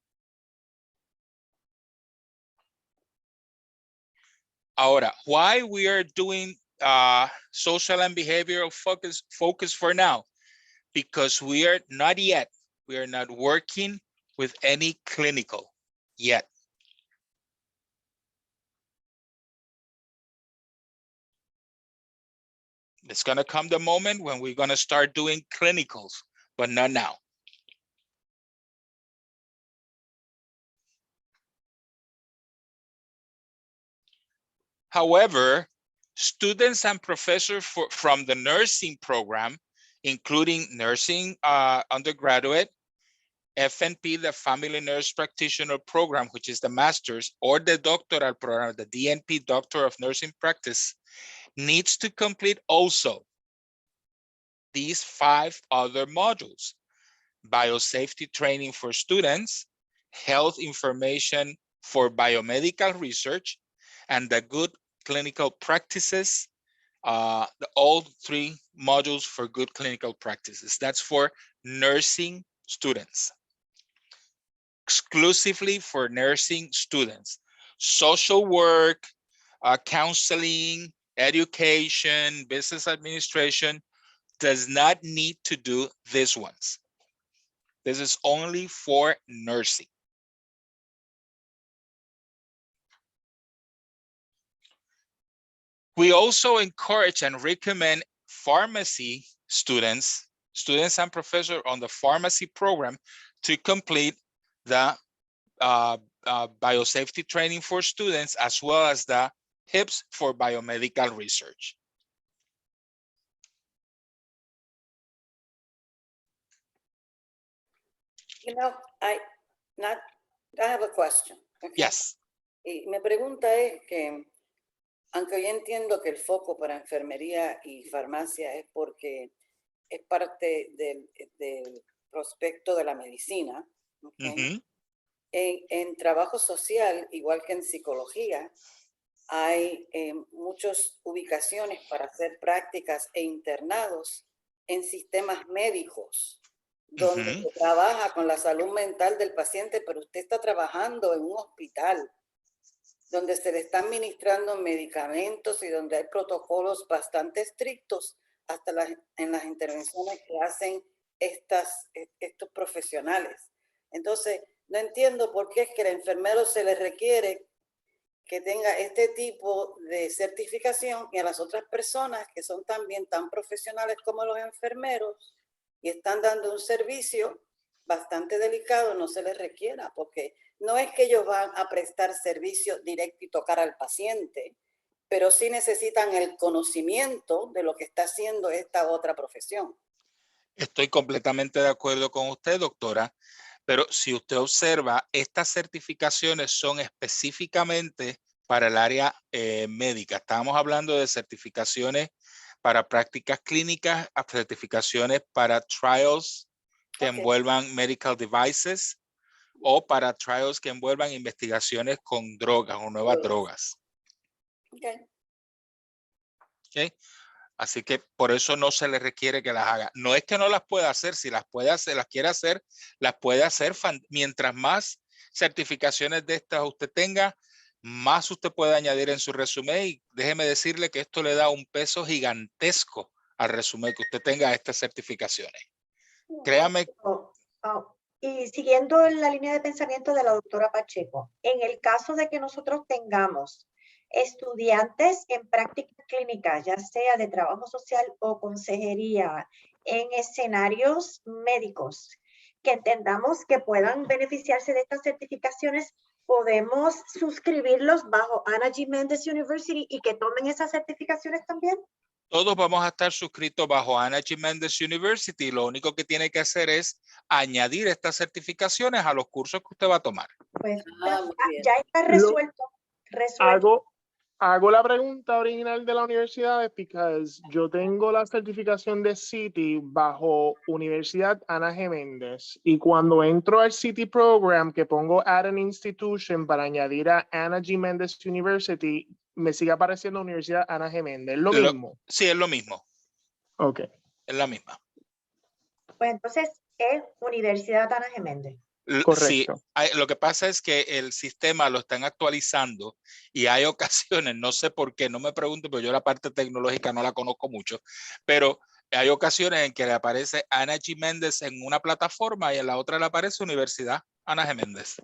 Ahora, why we are doing social and behavioral focus for now? Because we are not working with any clinical yet. It's gonna come the moment when we're gonna start doing clinicals, but not now. However, students and professors from the nursing program, including nursing undergraduate FNP, the Family Nurse Practitioner Program, which is the master's, or the doctoral program, the DNP, Doctor of Nursing Practice, needs to complete also these 5 other modules: biosafety training for students, health information for biomedical research, and the good clinical practices, all 3 modules for good clinical practices. That's for nursing students, exclusively for nursing students. Social work, counseling, education, business administration does not need to do these ones. This is only for nursing. We also encourage and recommend pharmacy students and professors on the pharmacy program to complete the biosafety training for students, as well as the HIPS for biomedical research. You know, I have a question. Okay? Yes. Y mi pregunta es que, aunque yo entiendo que el foco para enfermería y farmacia es porque es parte del prospecto de la medicina, ¿okay? En trabajo social, igual que en psicología, hay muchas ubicaciones para hacer prácticas e internados en sistemas médicos, donde se trabaja con la salud mental del paciente, pero usted está trabajando en un hospital, donde se le están administrando medicamentos y donde hay protocolos bastante estrictos, hasta en las intervenciones que hacen estos profesionales. Entonces, no entiendo por qué es que al enfermero se le requiere que tenga este tipo de certificación y a las otras personas que son también tan profesionales como los enfermeros y están dando un servicio bastante delicado, no se les requiera, porque no es que ellos van a prestar servicio directo y tocar al paciente, pero sí necesitan el conocimiento de lo que está haciendo esta otra profesión. Estoy completamente de acuerdo con usted, doctora, pero si usted observa, estas certificaciones son específicamente para el área médica. Estamos hablando de certificaciones para prácticas clínicas, certificaciones para trials que envuelvan medical devices, o para trials que envuelvan investigaciones con drogas o nuevas drogas. Okay. Así que por eso no se le requiere que las haga. No es que no las pueda hacer, si las puede hacer, las quiere hacer, las puede hacer. Mientras más certificaciones de estas usted tenga, más usted puede añadir en su resumen, y déjeme decirle que esto le da un peso gigantesco al resumen que usted tenga estas certificaciones. Créame. Y siguiendo en la línea de pensamiento de la doctora Pacheco, en el caso de que nosotros tengamos estudiantes en prácticas clínicas, ya sea de trabajo social o consejería, en escenarios médicos, que entendamos que puedan beneficiarse de estas certificaciones, podemos suscribirlos bajo Ana G. Méndez University y que tomen esas certificaciones también. Todos vamos a estar suscritos bajo Ana G. Méndez University. Lo único que tiene que hacer es añadir estas certificaciones a los cursos que usted va a tomar. Pues ya está resuelto. Hago la pregunta original de la universidad porque yo tengo la certificación de City bajo Universidad Ana G. Méndez, y cuando entro al City Program que pongo Add an Institution para añadir a Ana G. Méndez University, me sigue apareciendo Universidad Ana G. Méndez. ¿Es lo mismo? Sí, es lo mismo. Ok. Es la misma. Pues entonces es Universidad Ana G. Méndez. Correcto. Sí, lo que pasa es que el sistema lo están actualizando y hay ocasiones, no sé por qué, no me pregunto, pero yo la parte tecnológica no la conozco mucho, pero hay ocasiones en que le aparece Ana G. Méndez en una plataforma y en la otra le aparece Universidad Ana G. Méndez.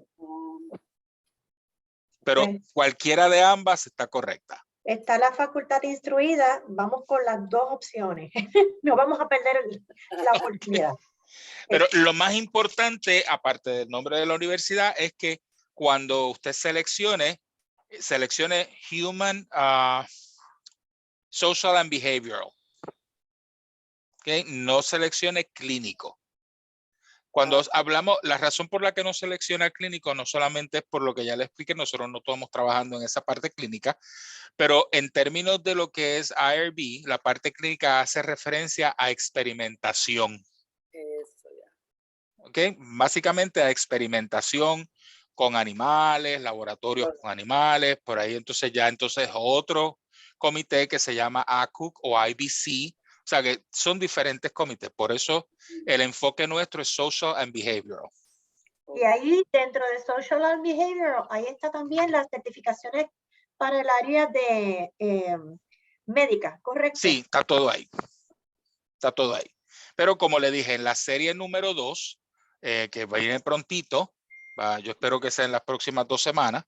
Pero cualquiera de ambas está correcta. Está la facultad instruida, vamos con las dos opciones. No vamos a perder la oportunidad. Pero lo más importante, aparte del nombre de la universidad, es que cuando usted seleccione Human, Social and Behavioral. Okay. No seleccione clínico. Cuando hablamos, la razón por la que no selecciona el clínico no solamente es por lo que ya le expliqué, nosotros no estamos trabajando en esa parte clínica, pero en términos de lo que es IRB, la parte clínica hace referencia a experimentación. Eso ya. ¿Ok? Básicamente a experimentación con animales, laboratorios con animales, por ahí entonces otro comité que se llama ACUC o IBC, o sea que son diferentes comités, por eso el enfoque nuestro es Social and Behavioral. Y ahí dentro de Social and Behavioral, ahí está también las certificaciones para el área de médica, ¿correcto? Sí, está todo ahí. Está todo ahí. Pero como le dije, en la serie número 2, que viene prontito, yo espero que sea en las próximas 2 semanas,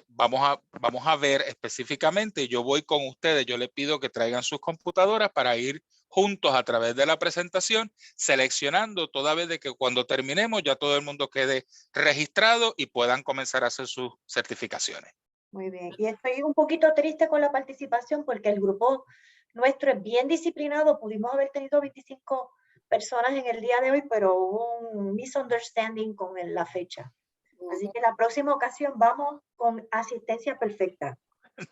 vamos a ver específicamente, yo voy con ustedes, yo les pido que traigan sus computadoras para ir juntos a través de la presentación, seleccionando toda vez de que cuando terminemos ya todo el mundo quede registrado y puedan comenzar a hacer sus certificaciones. Muy bien. Y estoy un poquito triste con la participación porque el grupo nuestro es bien disciplinado. Pudimos haber tenido 25 personas en el día de hoy, pero hubo un misunderstanding con la fecha. Así que la próxima ocasión vamos con asistencia perfecta.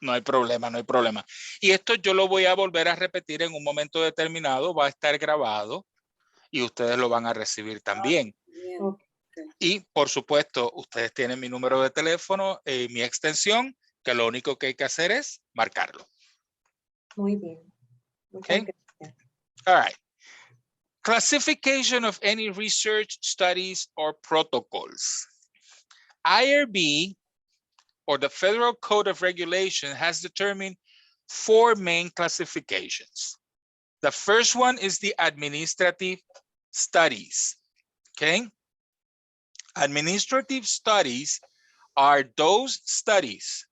No hay problema, no hay problema. Y esto yo lo voy a volver a repetir en un momento determinado, va a estar grabado y ustedes lo van a recibir también. Bien. Ok. Y por supuesto, ustedes tienen mi número de teléfono y mi extensión, que lo único que hay que hacer es marcarlo. Muy bien. Muchas Okay. gracias. All right. Classification of any research studies or protocols. IRB, or the Federal Code of Regulation, has determined 4 main classifications. The first one is the administrative studies. Okay. Administrative studies are those studies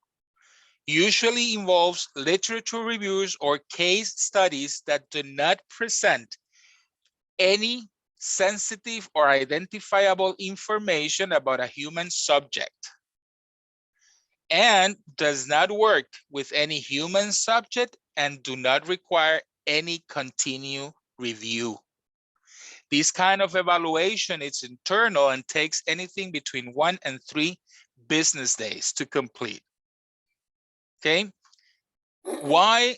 usually involves literature reviews or case studies that do not present any sensitive or identifiable information about a human subject and does not work with any human subject and do not require any continued review. This kind of evaluation is internal and takes anything between 1 and 3 business days to complete. Okay. Why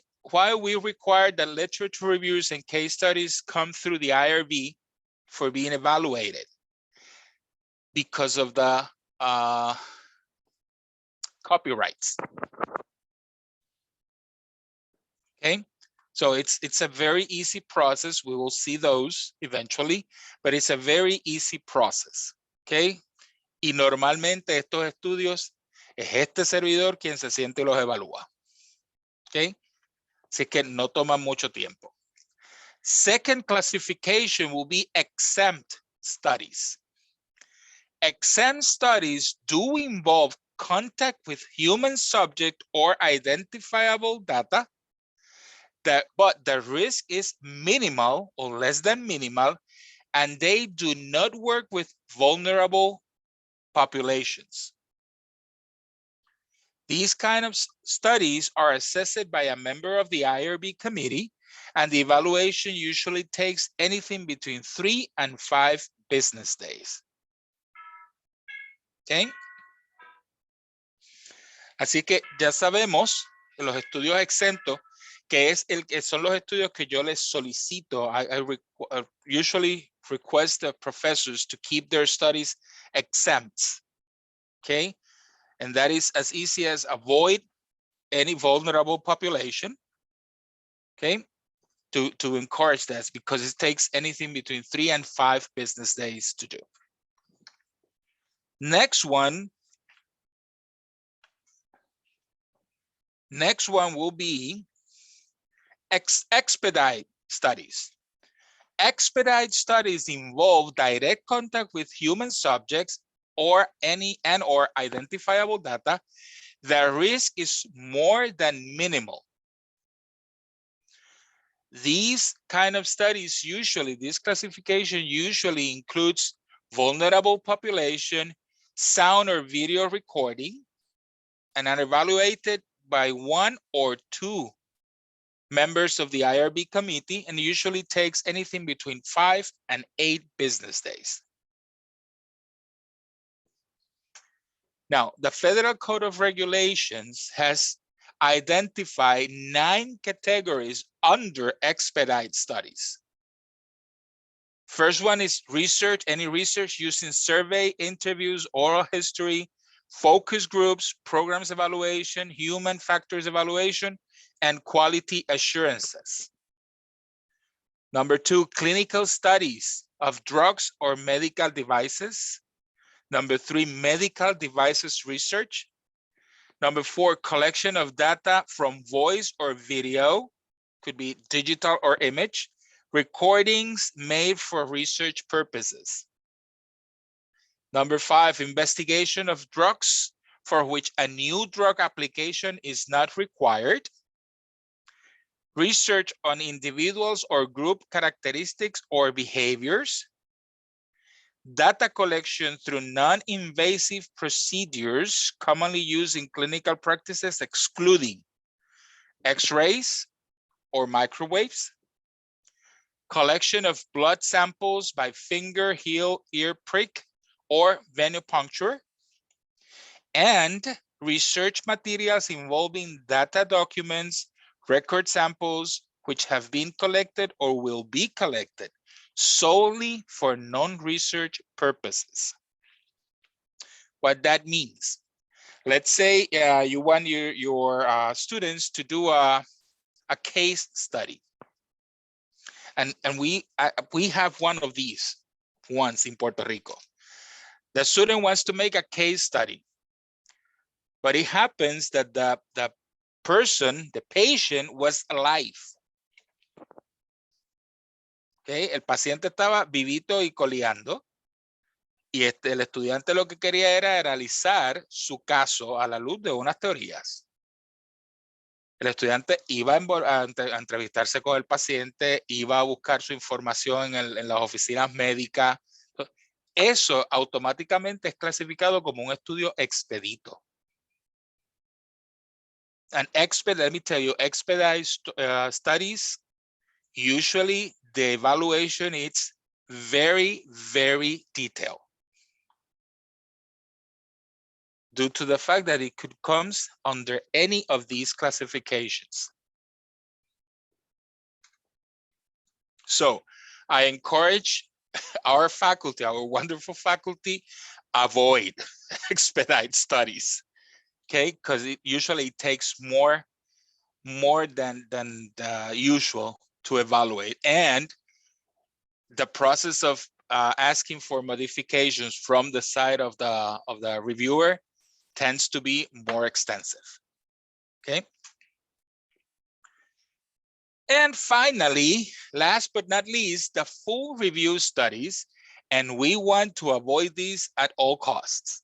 we require that literature reviews and case studies come through the IRB for being evaluated? Because of the copyrights. Okay. So it's a very easy process. We will see those eventually, but it's a very easy process. Okay. Y normalmente estos estudios es este servidor quien se siente y los evalúa. Okay. Así que no toma mucho tiempo. Second classification will be exempt studies. Exempt studies do involve contact with human subject or identifiable data, but the risk is minimal or less than minimal, and they do not work with vulnerable populations. These kind of studies are assessed by a member of the IRB committee, and the evaluation usually takes anything between 3 and 5 business days. Okay. Así que ya sabemos que los estudios exentos, que son los estudios que yo les solicito. I usually request the professors to keep their studies exempt. Okay. And that is as easy as avoid any vulnerable population. Okay. To encourage that, because it takes anything between 3 and 5 business days to do. Next one will be expedite studies. Expedite studies involve direct contact with human subjects or or identifiable data. The risk is more than minimal. These kind of studies this classification usually includes vulnerable population, sound or video recording, and are evaluated by 1 or 2 members of the IRB committee, and usually takes anything between 5 and 8 business days. Now, the Federal Code of Regulations has identified 9 categories under expedite studies. First one is research, any research using survey, interviews, oral history, focus groups, programs evaluation, human factors evaluation, and quality assurances. Number 2, clinical studies of drugs or medical devices. Number 3, medical devices research. Number 4, collection of data from voice or video, could be digital or image, recordings made for research purposes. Number 5, investigation of drugs for which a new drug application is not required. Research on individuals or group characteristics or behaviors. Data collection through non-invasive procedures commonly used in clinical practices, excluding X-rays or microwaves. Collection of blood samples by finger, heel, ear prick, or venipuncture. And research materials involving data documents, record samples, which have been collected or will be collected solely for non-research purposes. What that means, let's say you want your students to do a case study. And we have one of these once in Puerto Rico. The student wants to make a case study, but it happens that the person, the patient, was alive. Okay, el paciente estaba vivito y coleando, y el estudiante lo que quería era analizar su caso a la luz de unas teorías. El estudiante iba a entrevistarse con el paciente, iba a buscar su información en las oficinas médicas. Eso automáticamente es clasificado como un estudio expedito. And let me tell you, expedite studies, usually the evaluation is very, very detailed, due to the fact that it could come under any of these classifications. So I encourage our faculty, our wonderful faculty, avoid expedite studies, okay? Because it usually takes more than the usual to evaluate. And the process of asking for modifications from the side of the reviewer tends to be more extensive, okay? And finally, last but not least, the full review studies, and we want to avoid these at all costs.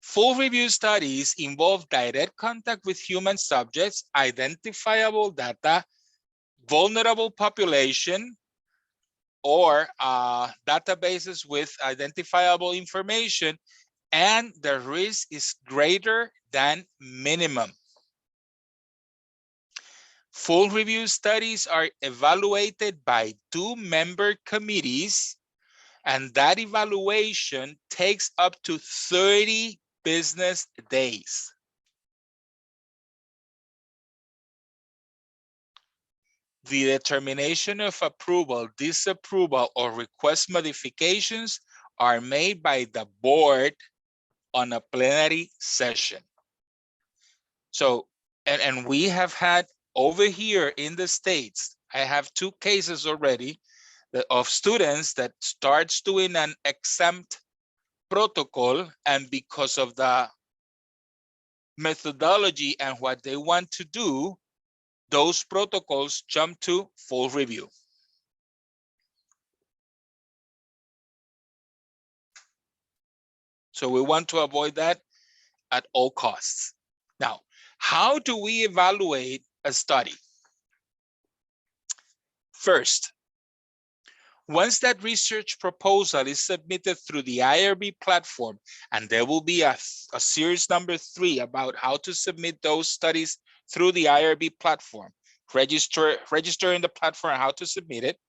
Full review studies involve direct contact with human subjects, identifiable data, vulnerable population, or databases with identifiable information, and the risk is greater than minimum. Full review studies are evaluated by 2 member committees, and that evaluation takes up to 30 business days. The determination of approval, disapproval, or request modifications are made by the board on a plenary session. So, and we have had over here in the States, I have 2 cases already of students that starts doing an exempt protocol, and because of the methodology and what they want to do, those protocols jump to full review. So we want to avoid that at all costs. Now, how do we evaluate a study? First, once that research proposal is submitted through the IRB platform, and there will be a series number 3 about how to submit those studies through the IRB platform. register in the platform, how to submit it.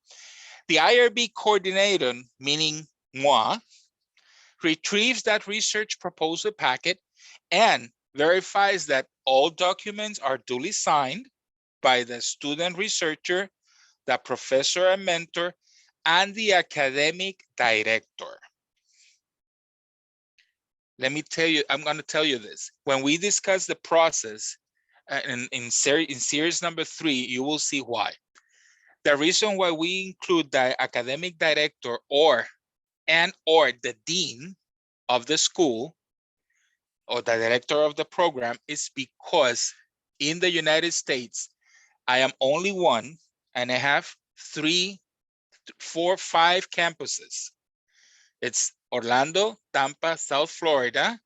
The IRB coordinator, meaning moi, retrieves that research proposal packet and verifies that all documents are duly signed by the student researcher, the professor and mentor, and the academic director. Let me tell you, I'm going to tell you this. When we discuss the process in series number 3, you will see why. The reason why we include the academic director or the dean of the school or the director of the program is because in the United States, I am only one and I have 3, 4, 5 campuses. It's Orlando, Tampa, South Florida,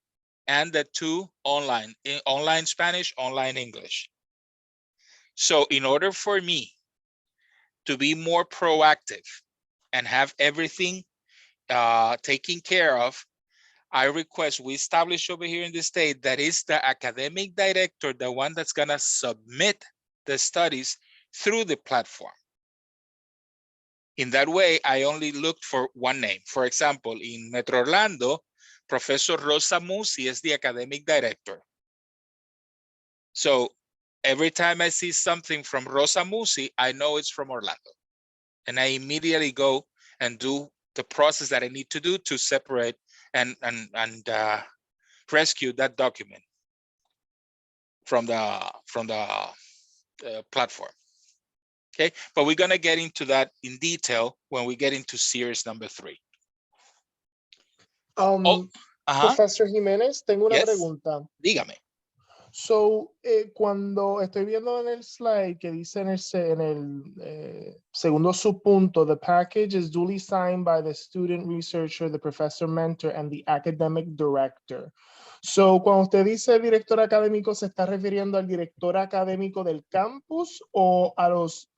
and the 2 online, online Spanish, online English. So in order for me to be more proactive and have everything taken care of, I request we establish over here in the state that is the academic director, the one that's gonna submit the studies through the platform. In that way, I only looked for one name. For example, in Metro Orlando, Professor Rosa Musi is the academic director. So every time I see something from Rosa Musi, I know it's from Orlando. And I immediately go and do the process that I need to do to separate and rescue that document from the platform. Okay, but we're gonna get into that in detail when we get into series number 3. Professor Jiménez, tengo una Yes. pregunta. Dígame. So, cuando estoy viendo en el slide que dice en el segundo subpunto, the package is duly signed by the student researcher, the professor mentor, and the academic director. So, cuando usted dice director académico, ¿se está refiriendo al director académico del campus o a los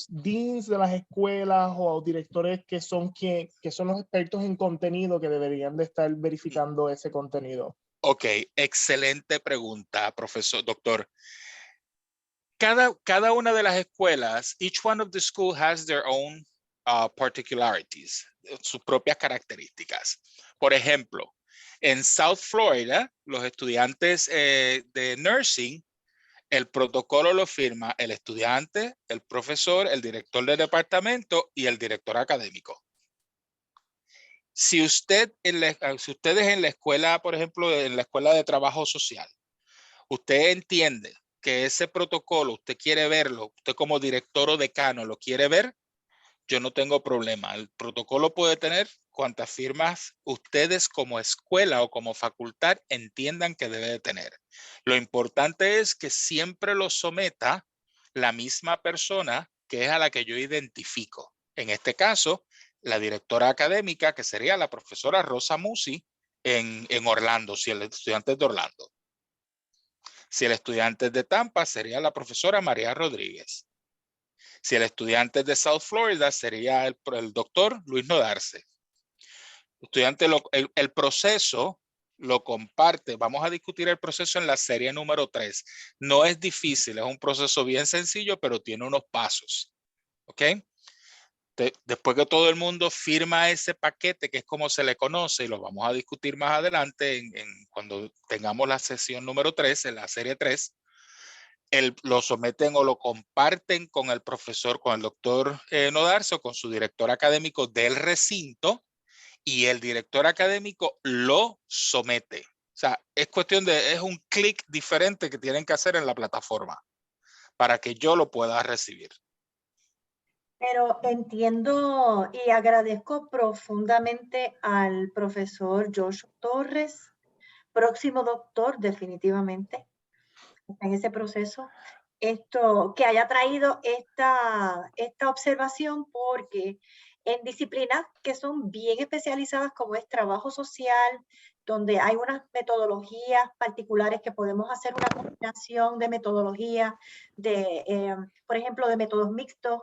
deans de las escuelas o a los directores que son los expertos en contenido que deberían de estar verificando ese contenido? Ok, excelente pregunta, profesor, doctor. Cada una de las escuelas, each one of the school has their own particularities, sus propias características. Por ejemplo, en South Florida, los estudiantes de nursing, el protocolo lo firma el estudiante, el profesor, el director del departamento y el director académico. Si ustedes en la escuela, por ejemplo, en la escuela de trabajo social, usted entiende que ese protocolo, usted quiere verlo, usted como director o decano lo quiere ver, yo no tengo problema. El protocolo puede tener cuantas firmas ustedes como escuela o como facultad entiendan que debe de tener. Lo importante es que siempre lo someta la misma persona que es a la que yo identifico. En este caso, la directora académica, que sería la profesora Rosa Musi en Orlando, si el estudiante es de Orlando. Si el estudiante es de Tampa, sería la profesora María Rodríguez. Si el estudiante es de South Florida, sería el doctor Luis Nodarse. El proceso lo comparte. Vamos a discutir el proceso en la serie número 3. No es difícil, es un proceso bien sencillo, pero tiene unos pasos. ¿Ok? Después que todo el mundo firma ese paquete, que es como se le conoce, y lo vamos a discutir más adelante cuando tengamos la sesión número 3, en la serie 3, lo someten o lo comparten con el profesor, con el doctor Nodarse o con su director académico del recinto, y el director académico lo somete. O sea, es un clic diferente que tienen que hacer en la plataforma para que yo lo pueda recibir. Pero entiendo y agradezco profundamente al profesor Josh Torres, próximo doctor definitivamente, en ese proceso, que haya traído esta observación, porque en disciplinas que son bien especializadas como es trabajo social, donde hay unas metodologías particulares que podemos hacer una combinación de metodologías, por ejemplo, de métodos mixtos,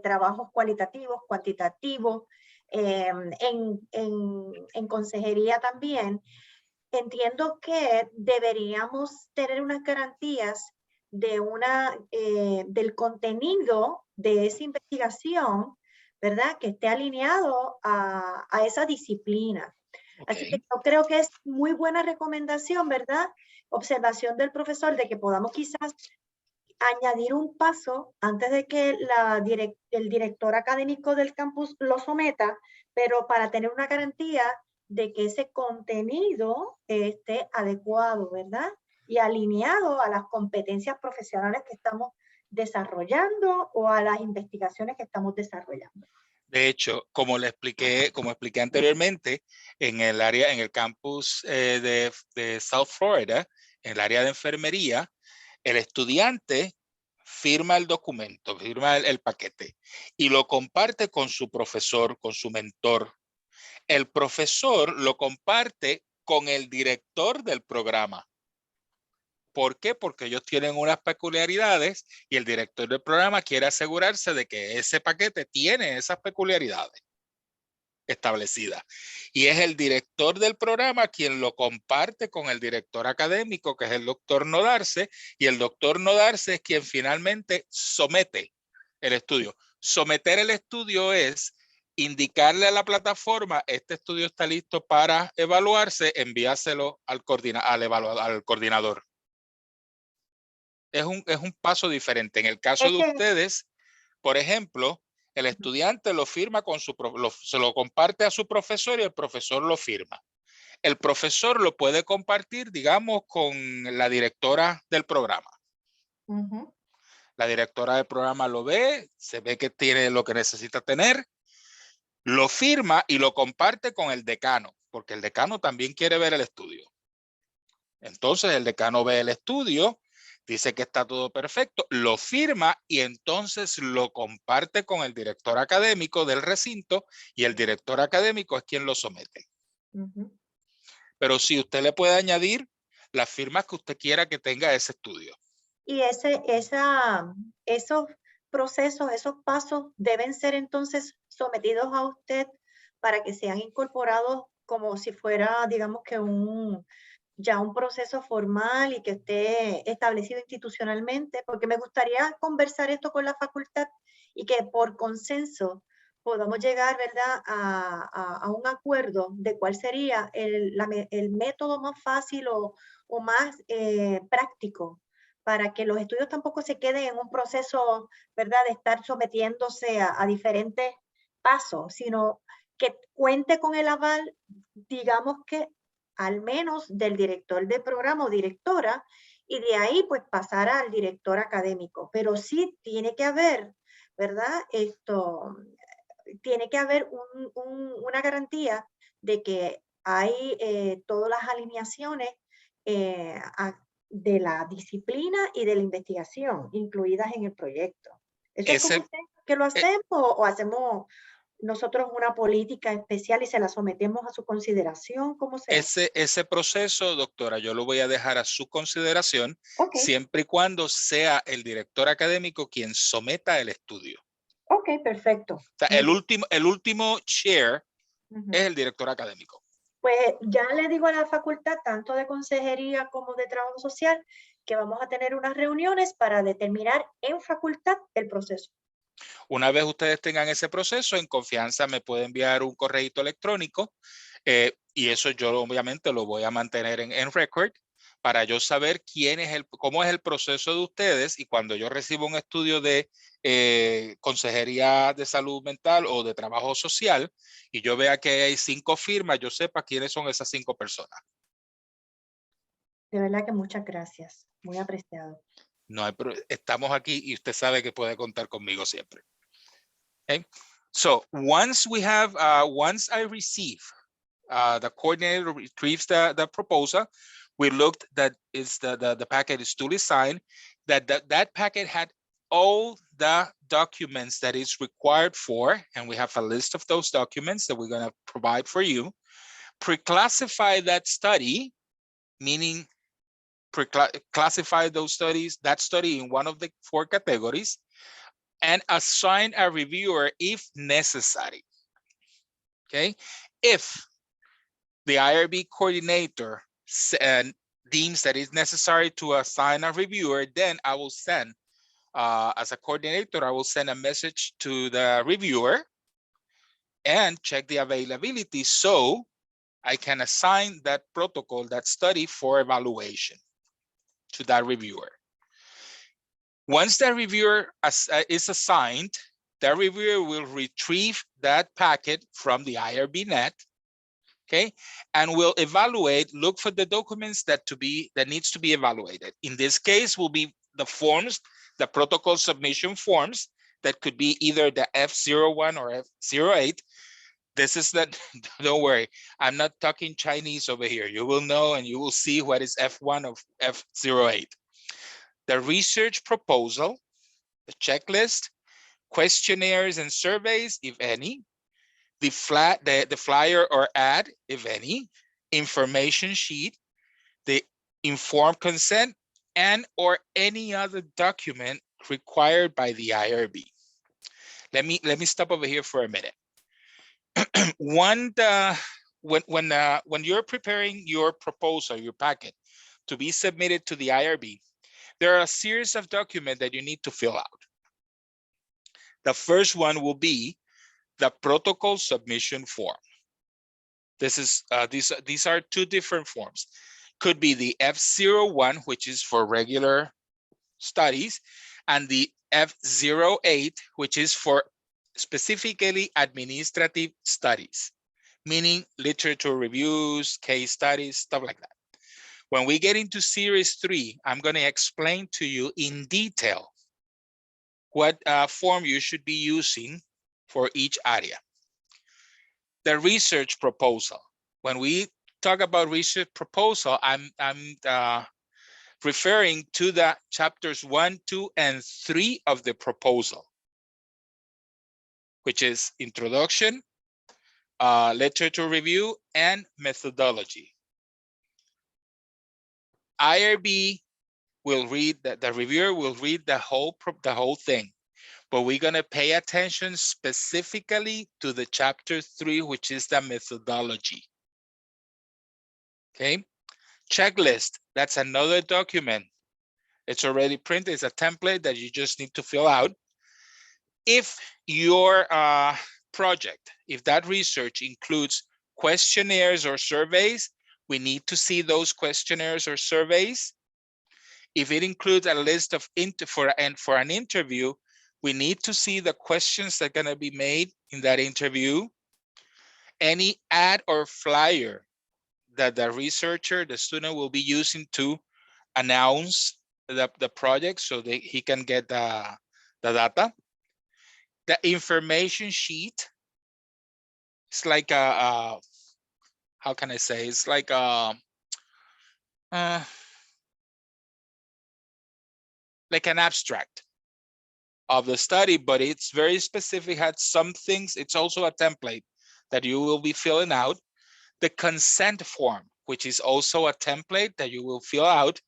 trabajos cualitativos, cuantitativos, en consejería también. Entiendo que deberíamos tener unas garantías del contenido de esa investigación, ¿verdad? Que esté alineado a esa disciplina. Así que Okay. yo creo que es muy buena recomendación, ¿verdad? Observación del profesor de que podamos quizás añadir un paso antes de que el director académico del campus lo someta, pero para tener una garantía de que ese contenido esté adecuado, ¿verdad? Y alineado a las competencias profesionales que estamos desarrollando o a las investigaciones que estamos desarrollando. De hecho, como expliqué anteriormente, en el campus de South Florida, en el área de enfermería, el estudiante firma el documento, firma el paquete y lo comparte con su profesor, con su mentor. El profesor lo comparte con el director del programa. ¿Por qué? Porque ellos tienen unas peculiaridades y el director del programa quiere asegurarse de que ese paquete tiene esas peculiaridades establecidas. Y es el director del programa quien lo comparte con el director académico, que es el doctor Nodarse, y el doctor Nodarse es quien finalmente somete el estudio. Someter el estudio es indicarle a la plataforma, este estudio está listo para evaluarse, enviárselo al coordinador. Es un paso diferente. En el caso Es de que ustedes, por ejemplo, el estudiante lo firma se lo comparte a su profesor y el profesor lo firma. El profesor lo puede compartir, digamos, con la directora del programa. La directora del programa lo ve, se ve que tiene lo que necesita tener, lo firma y lo comparte con el decano, porque el decano también quiere ver el estudio. Entonces el decano ve el estudio, dice que está todo perfecto, lo firma y entonces lo comparte con el director académico del recinto y el director académico es quien lo somete. Pero si usted le puede añadir las firmas que usted quiera que tenga ese estudio. Y esos procesos, esos pasos deben ser entonces sometidos a usted para que sean incorporados como si fuera, digamos que ya un proceso formal y que esté establecido institucionalmente, porque me gustaría conversar esto con la facultad y que por consenso podamos llegar, ¿verdad?, a un acuerdo de cuál sería el método más fácil o más práctico para que los estudios tampoco se queden en un proceso, ¿verdad?, de estar sometiéndose a diferentes pasos, sino que cuente con el aval, digamos que al menos del director de programa o directora, y de ahí pues pasar al director académico. Pero sí tiene que haber, ¿verdad? Tiene que haber una garantía de que hay todas las alineaciones de la disciplina y de la investigación incluidas en el proyecto. ¿Eso es como Ese, usted que lo hacemos o hacemos nosotros una política especial y se la sometemos a su consideración? ¿Cómo se hace? ese proceso, doctora, yo lo voy a dejar a su consideración Ok, siempre y cuando sea el director académico quien someta el estudio. ok, perfecto. O sea, Muy bien. el último chair Ujú. es el director académico. Pues ya le digo a la facultad, tanto de consejería como de trabajo social, que vamos a tener unas reuniones para determinar en facultad el proceso. Una vez ustedes tengan ese proceso, en confianza me puede enviar un correo electrónico y eso yo obviamente lo voy a mantener en record para yo saber cómo es el proceso de ustedes y cuando yo recibo un estudio de consejería de salud mental o de trabajo social y yo vea que hay 5 firmas, yo sepa quiénes son esas 5 personas. De verdad que muchas gracias. Muy apreciado. No hay, estamos aquí y usted sabe que puede contar conmigo siempre. Okay. So once I receive, the coordinator retrieves the proposal, we looked that the packet is duly signed, that packet had all the documents that is required for, and we have a list of those documents that we're going to provide for you. Pre-classify that study, meaning classify that study in one of the 4 categories, and assign a reviewer if necessary. Okay, if the IRB coordinator deems that it's necessary to assign a reviewer, then I will send, as a coordinator, I will send a message to the reviewer and check the availability so I can assign that protocol, that study for evaluation to that reviewer. Once the reviewer is assigned, the reviewer will retrieve that packet from the IRB net, okay, and will evaluate, look for the documents that needs to be evaluated. In this case, will be the forms, the protocol submission forms that could be either the F01 or F08. This is that, don't worry, I'm not talking Chinese over here. You will know and you will see what is F1 of F08. The research proposal, the checklist, questionnaires and surveys, if any, the flyer or ad, if any, information sheet, the informed consent, and or any other document required by the IRB. Let me stop over here for a minute. When you're preparing your proposal, your packet to be submitted to the IRB, there are a series of documents that you need to fill out. The first one will be the protocol submission form. This is these are two different forms. Could be the F01, which is for regular studies, and the F08, which is for specifically administrative studies, meaning literature reviews, case studies, stuff like that. When we get into series 3, I'm going to explain to you in detail what form you should be using for each area. The research proposal. When we talk about research proposal, I'm referring to the chapters 1, 2, and 3 of the proposal, which is introduction, literature review, and methodology. IRB will read that, the reviewer will read the whole thing, but we're going to pay attention specifically to the chapter 3, which is the methodology. Okay, checklist, that's another document. It's already printed, it's a template that you just need to fill out. If your project, if that research includes questionnaires or surveys, we need to see those questionnaires or surveys. If it includes a list of for an interview, we need to see the questions that are going to be made in that interview. Any ad or flyer that the researcher, the student, will be using to announce the project so that he can get the data. The information sheet, it's like a how can I say? It's like an abstract of the study, but it's very specific, had some things. It's also a template that you will be filling out. The consent form, which is also a template that you will fill out.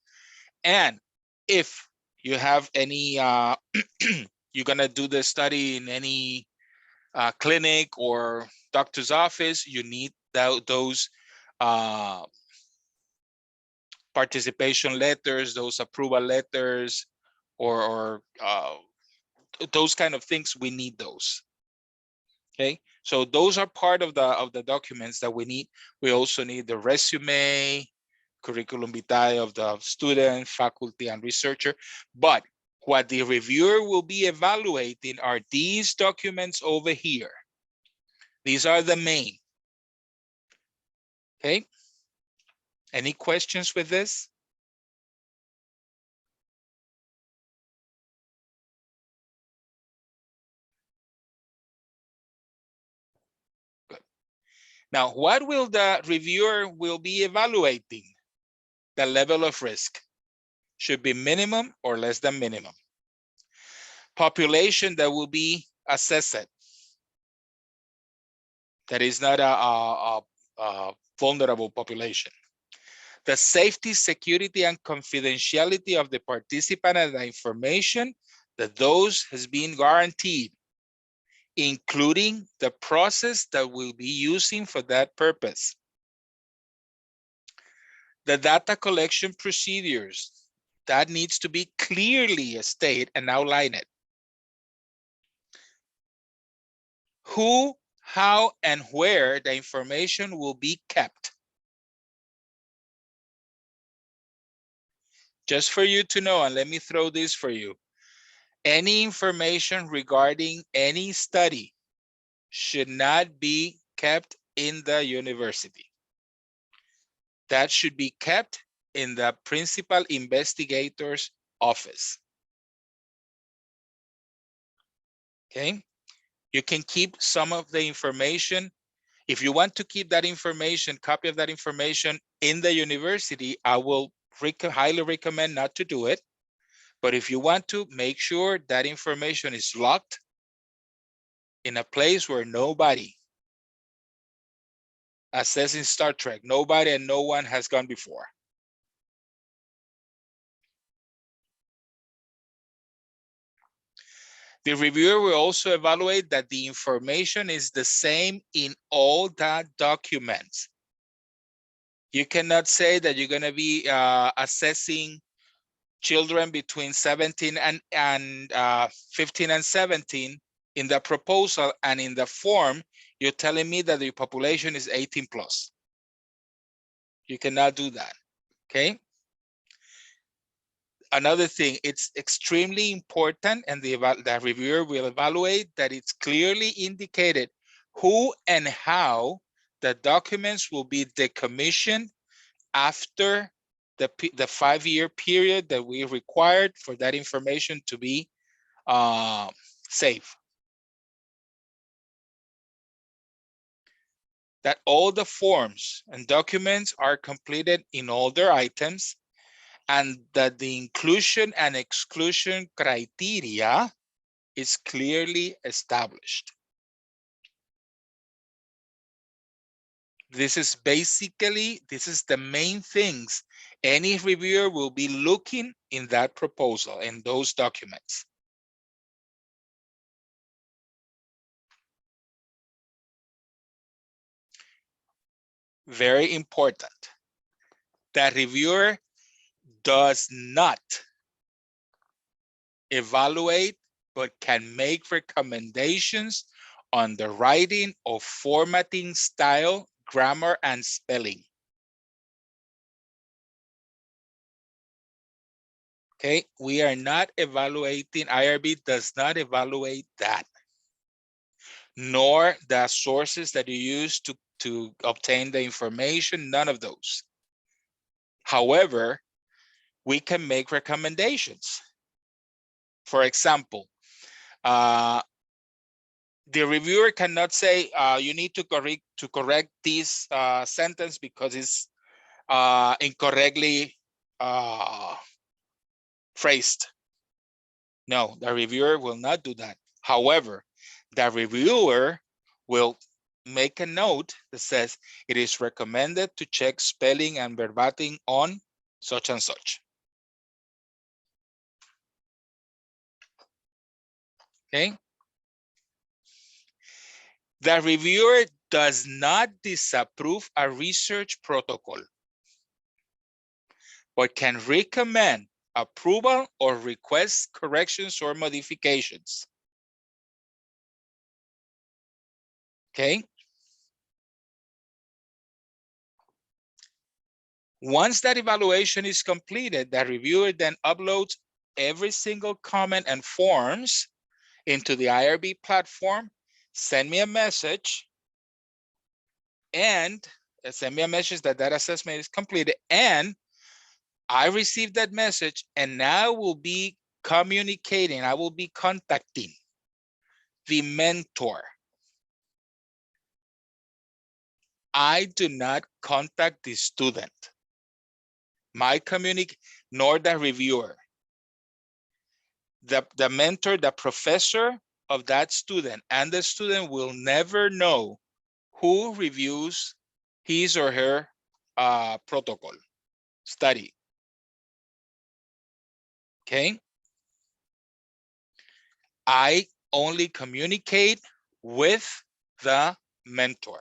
And if you have any, you're gonna do the study in any clinic or doctor's office, you need those participation letters, those approval letters, or those kind of things. We need those. Okay, so those are part of the documents that we need. We also need the resume, curriculum vitae of the student, faculty, and researcher. But what the reviewer will be evaluating are these documents over here. These are the main. Okay, any questions with this? Good. Now, what will the reviewer will be evaluating? The level of risk should be minimum or less than minimum. Population that will be assessed, that is not a vulnerable population. The safety, security, and confidentiality of the participant and the information that those has been guaranteed, including the process that we'll be using for that purpose. The data collection procedures, that needs to be clearly stated and outline it. Who, how, and where the information will be kept. Just for you to know, and let me throw this for you. Any information regarding any study should not be kept in the university. That should be kept in the principal investigator's office. Okay, you can keep some of the information. If you want to keep that information, copy of that information in the university, I will highly recommend not to do it. But if you want to, make sure that information is locked in a place where nobody, as says in Star Trek, nobody and no one has gone before. The reviewer will also evaluate that the information is the same in all the documents. You cannot say that you're going to be assessing children between 17 and 15 and 17 in the proposal, and in the form, you're telling me that the population is 18 plus. You cannot do that, okay? Another thing, it's extremely important, and the reviewer will evaluate that it's clearly indicated who and how the documents will be decommissioned after the 5-year period that we required for that information to be safe. That all the forms and documents are completed in all their items, and that the inclusion and exclusion criteria is clearly established. This is the main things any reviewer will be looking in that proposal, in those documents. Very important. The reviewer does not evaluate, but can make recommendations on the writing or formatting style, grammar, and spelling. Okay, we are not evaluating, IRB does not evaluate that, nor the sources that you use to obtain the information, none of those. However, we can make recommendations. For example, the reviewer cannot say you need to correct this sentence because it's incorrectly phrased. No, the reviewer will not do that. However, the reviewer will make a note that says it is recommended to check spelling and verbatim on such and such. Okay. The reviewer does not disapprove a research protocol, but can recommend approval or request corrections or modifications. Okay. Once that evaluation is completed, the reviewer then uploads every single comment and forms into the IRB platform, send me a message, and send me a message that that assessment is completed, and I received that message, and now I will be communicating, I will be contacting the mentor. I do not contact the student, nor the reviewer. The mentor, the professor of that student, and the student will never know who reviews his or her protocol study. Okay. I only communicate with the mentor.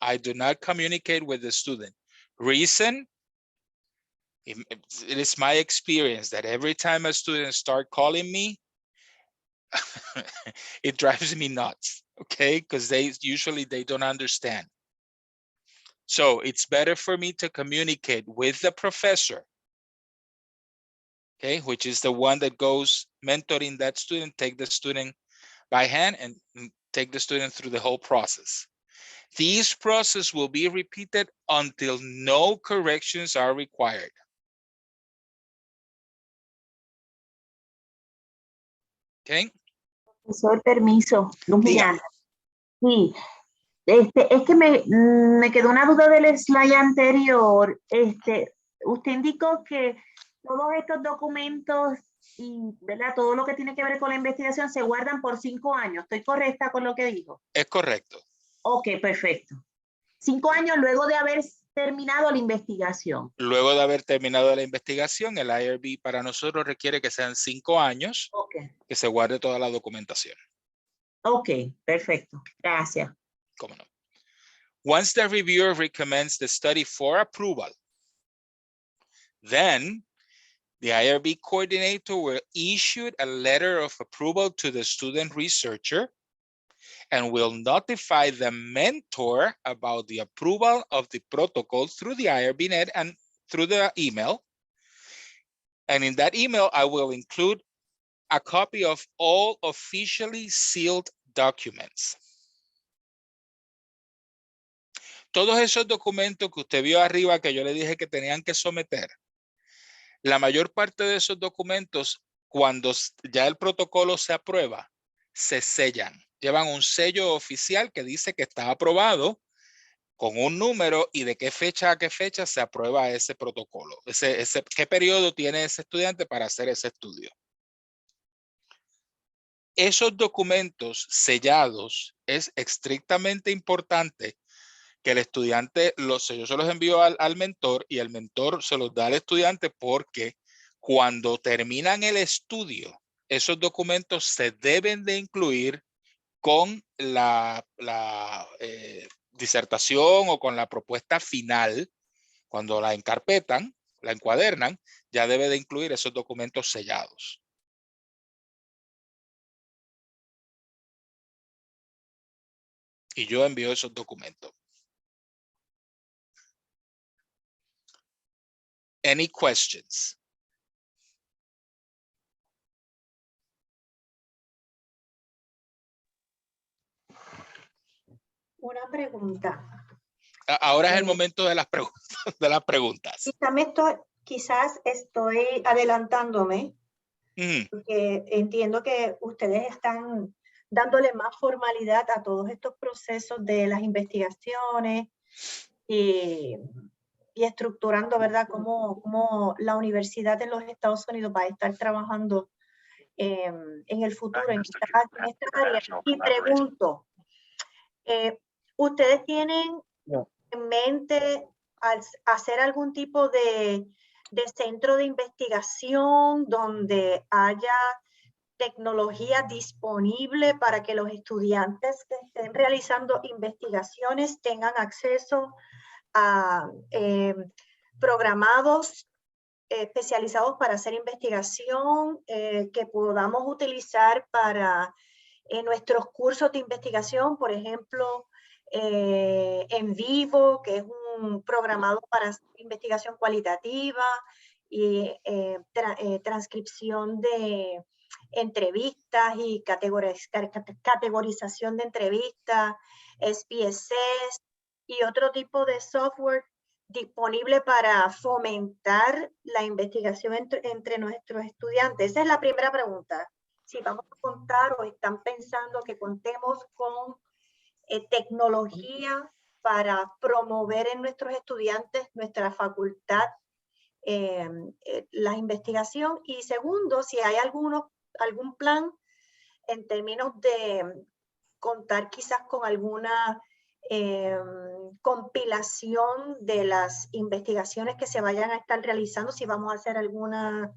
I do not communicate with the student. Reason, it is my experience that every time a student start calling me, it drives me nuts, okay? Because they don't understand. So it's better for me to communicate with the professor, okay, which is the one that goes mentoring that student, take the student by hand and take the student through the whole process. These process will be repeated until no corrections are required. Okay. Profesor, permiso, Luz Diga. Miranda. Sí, es que me quedó una duda del slide anterior. Usted indicó que todos estos documentos y, ¿verdad? Todo lo que tiene que ver con la investigación se guardan por 5 años. ¿Estoy correcta con lo que dijo? Es correcto. Ok, perfecto. 5 años luego de haber terminado la investigación. Luego de haber terminado la investigación, el IRB para nosotros requiere que sean 5 años, Ok, que se guarde toda la documentación. ok, perfecto. Gracias. ¿Cómo no? Once the reviewer recommends the study for approval, then the IRB coordinator will issue a letter of approval to the student researcher and will notify the mentor about the approval of the protocol through the IRB net and through the email. And in that email, I will include a copy of all officially sealed documents. Todos esos documentos que usted vio arriba que yo le dije que tenían que someter, la mayor parte de esos documentos, cuando ya el protocolo se aprueba, se sellan. Llevan un sello oficial que dice que está aprobado con un número y de qué fecha a qué fecha se aprueba ese protocolo. ¿Qué periodo tiene ese estudiante para hacer ese estudio? Esos documentos sellados es estrictamente importante que el estudiante yo se los envío al mentor y el mentor se los da al estudiante porque cuando terminan el estudio, esos documentos se deben de incluir con la disertación o con la propuesta final. Cuando la encarpetan, la encuadernan, ya debe de incluir esos documentos sellados. Y yo envío esos documentos. Any questions? Una pregunta. Ahora es el momento de las preguntas. Quizás estoy adelantándome, porque entiendo que ustedes están dándole más formalidad a todos estos procesos de las investigaciones y estructurando, ¿verdad?, cómo la universidad en los Estados Unidos va a estar trabajando en el futuro en esta área. Y pregunto, ¿ustedes tienen en mente hacer algún tipo de centro de investigación donde haya tecnología disponible para que los estudiantes que estén realizando investigaciones tengan acceso a programados especializados para hacer investigación que podamos utilizar para nuestros cursos de investigación, por ejemplo, en vivo, que es un programado para investigación cualitativa y transcripción de entrevistas y categorización de entrevistas, SPSS y otro tipo de software disponible para fomentar la investigación entre nuestros estudiantes? Esa es la primera pregunta. Si vamos a contar o están pensando que contemos con tecnología para promover en nuestros estudiantes, nuestra facultad, la investigación. Y segundo, si hay algún plan en términos de contar quizás con alguna compilación de las investigaciones que se vayan a estar realizando, si vamos a hacer alguna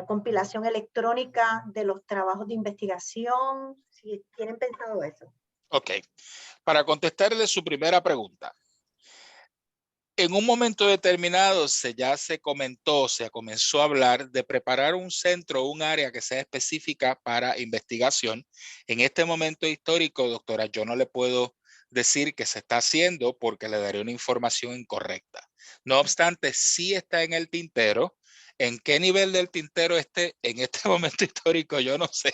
compilación electrónica de los trabajos de investigación, si tienen pensado eso. Ok, para contestarle su primera pregunta. En un momento determinado ya se comenzó a hablar de preparar un centro, un área que sea específica para investigación. En este momento histórico, doctora, yo no le puedo decir que se está haciendo porque le daré una información incorrecta. No obstante, sí está en el tintero. ¿En qué nivel del tintero esté en este momento histórico? Yo no sé,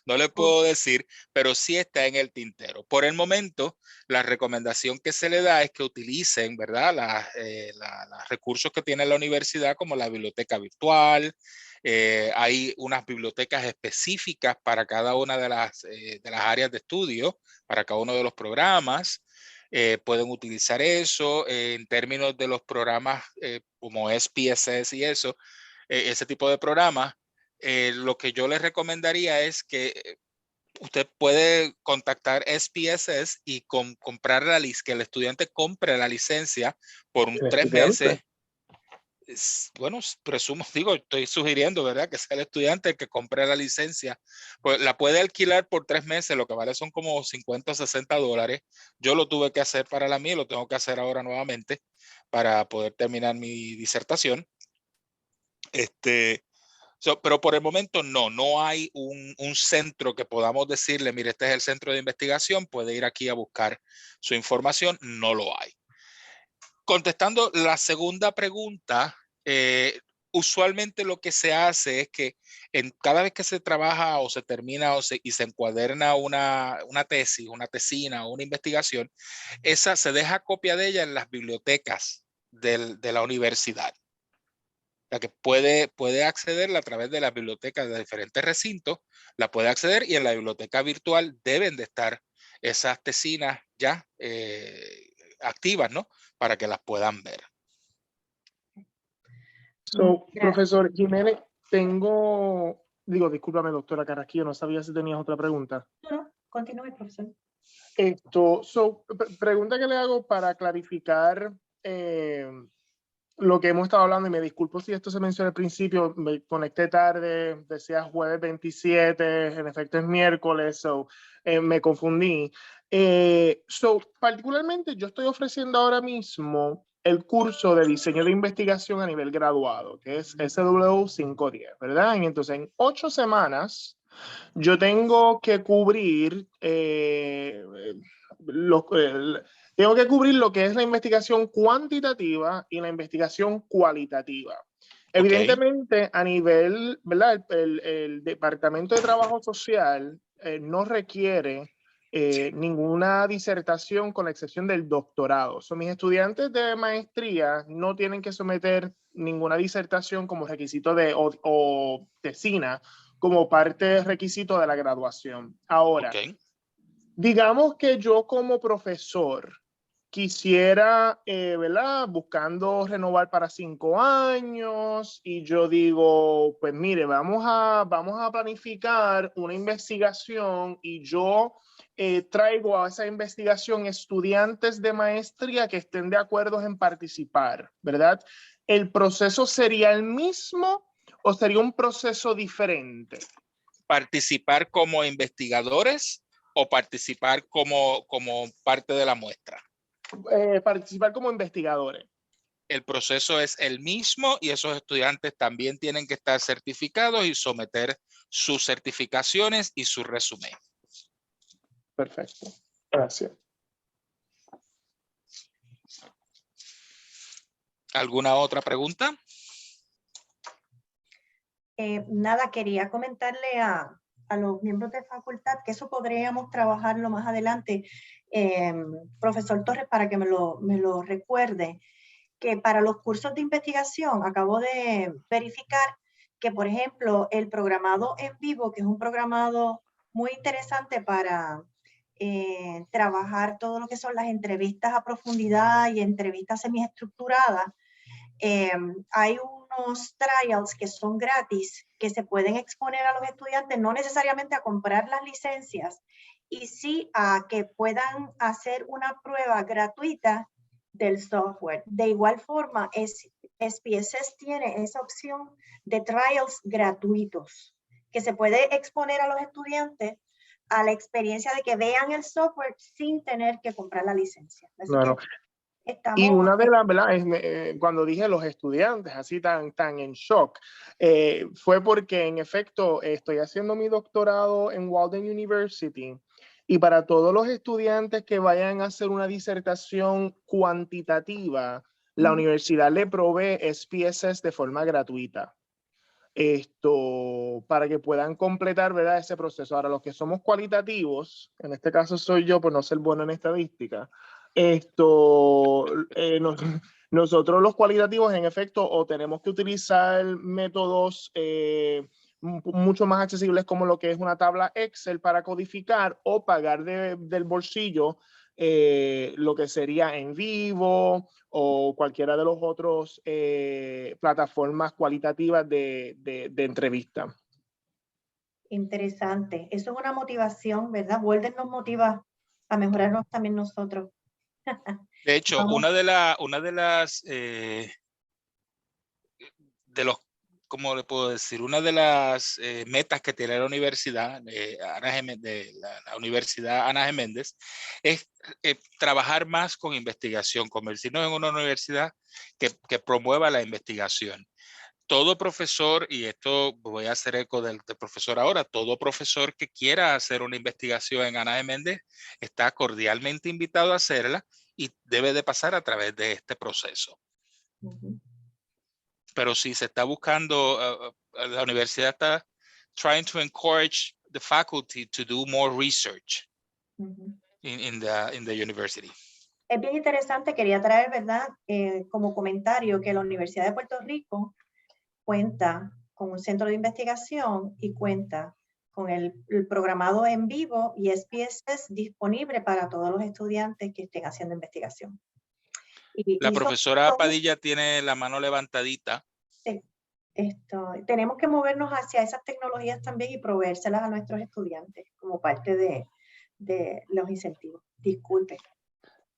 no le puedo decir, pero sí está en el tintero. Por el momento, la recomendación que se le da es que utilicen, ¿verdad?, los recursos que tiene la universidad, como la biblioteca virtual. Hay unas bibliotecas específicas para cada una de las áreas de estudio, para cada uno de los programas. Pueden utilizar eso en términos de los programas como SPSS y eso, ese tipo de programas. Lo que yo les recomendaría es que usted puede contactar SPSS y comprar que el estudiante compre la licencia por ¿El 3 estudiante? meses. Bueno, presumo, digo, estoy sugiriendo, ¿verdad?, que sea el estudiante el que compre la licencia. Pues la puede alquilar por 3 meses, lo que vale son como 50 o 60 dólares. Yo lo tuve que hacer para la mía, lo tengo que hacer ahora nuevamente para poder terminar mi disertación. Pero por el momento no hay un centro que podamos decirle, mire, este es el centro de investigación, puede ir aquí a buscar su información, no lo hay. Contestando la segunda pregunta, usualmente lo que se hace es que cada vez que se trabaja o se termina y se encuaderna una tesis, una tesina o una investigación, esa se deja copia de ella en las bibliotecas de la universidad. La que puede accederla a través de las bibliotecas de diferentes recintos, la puede acceder, y en la biblioteca virtual deben de estar esas tesinas ya activas, ¿no?, para que las puedan ver. So, Gracias. profesor Jiménez, discúlpame, doctora Carrasquillo, no sabía si tenías otra pregunta. No, continúe, profesor. Pregunta que le hago para clarificar lo que hemos estado hablando, y me disculpo si esto se mencionó al principio, me conecté tarde, decía jueves 27, en efecto es miércoles, me confundí. Particularmente yo estoy ofreciendo ahora mismo el curso de diseño de investigación a nivel graduado, que es SW510, ¿verdad? Y entonces en 8 semanas yo tengo que cubrir tengo que cubrir lo que es la investigación cuantitativa y la investigación cualitativa. Evidentemente, a nivel, ¿verdad? El Departamento de Trabajo Social no requiere ninguna disertación con la excepción del doctorado. Mis estudiantes de maestría no tienen que someter ninguna disertación como requisito o tesina como parte requisito de la graduación. Ahora, digamos que yo como profesor quisiera, ¿verdad?, buscando renovar para 5 años, y yo digo, pues mire, vamos a planificar una investigación, y yo traigo a esa investigación estudiantes de maestría que estén de acuerdo en participar, ¿verdad? ¿El proceso sería el mismo o sería un proceso diferente? ¿Participar como investigadores o participar como parte de la muestra? Participar como investigadores. El proceso es el mismo, y esos estudiantes también tienen que estar certificados y someter sus certificaciones y su resumen. Perfecto. Gracias. ¿Alguna otra pregunta? Nada, quería comentarle a los miembros de facultad que eso podríamos trabajarlo más adelante, profesor Torres, para que me lo recuerde, que para los cursos de investigación acabo de verificar que, por ejemplo, el programado en vivo, que es un programado muy interesante para trabajar todo lo que son las entrevistas a profundidad y entrevistas semiestructuradas, hay unos trials que son gratis, que se pueden exponer a los estudiantes, no necesariamente a comprar las licencias, y sí a que puedan hacer una prueba gratuita del software. De igual forma, SPSS tiene esa opción de trials gratuitos, que se puede exponer a los estudiantes a la experiencia de que vean el software sin tener que comprar la licencia. Así Claro. que Y Estamos, una de las, ¿verdad? Cuando dije los estudiantes así tan en shock, fue porque en efecto estoy haciendo mi doctorado en Walden University y para todos los estudiantes que vayan a hacer una disertación cuantitativa, la universidad le provee SPSS de forma gratuita. Para que puedan completar, ¿verdad?, ese proceso. Ahora, los que somos cualitativos, en este caso soy yo por no ser bueno en estadística, nosotros los cualitativos, en efecto, o tenemos que utilizar métodos mucho más accesibles como lo que es una tabla Excel para codificar o pagar del bolsillo lo que sería en vivo o cualquiera de los otros plataformas cualitativas de entrevista. interesante. Eso es una motivación, ¿verdad? Walden nos motiva a mejorarnos también nosotros. De hecho, Vamos. una de las ¿cómo le puedo decir? Una de las metas que tiene la universidad, la Universidad Ana G. Méndez, es trabajar más con investigación, convertirnos en una universidad que promueva la investigación. Todo profesor, y esto voy a hacer eco del profesor ahora, todo profesor que quiera hacer una investigación en Ana G. Méndez está cordialmente invitado a hacerla y debe de pasar a través de este proceso. Pero si se está buscando, la universidad está trying to encourage the faculty to do more research in the university. Es bien interesante, quería traer, ¿verdad? Como comentario que la Universidad de Puerto Rico cuenta con un centro de investigación y cuenta con el programado en vivo y SPSS disponible para todos los estudiantes que estén haciendo investigación. La profesora Padilla tiene la mano levantadita. Tenemos que movernos hacia esas tecnologías también y proveérselas a nuestros estudiantes como parte de los incentivos. Disculpe.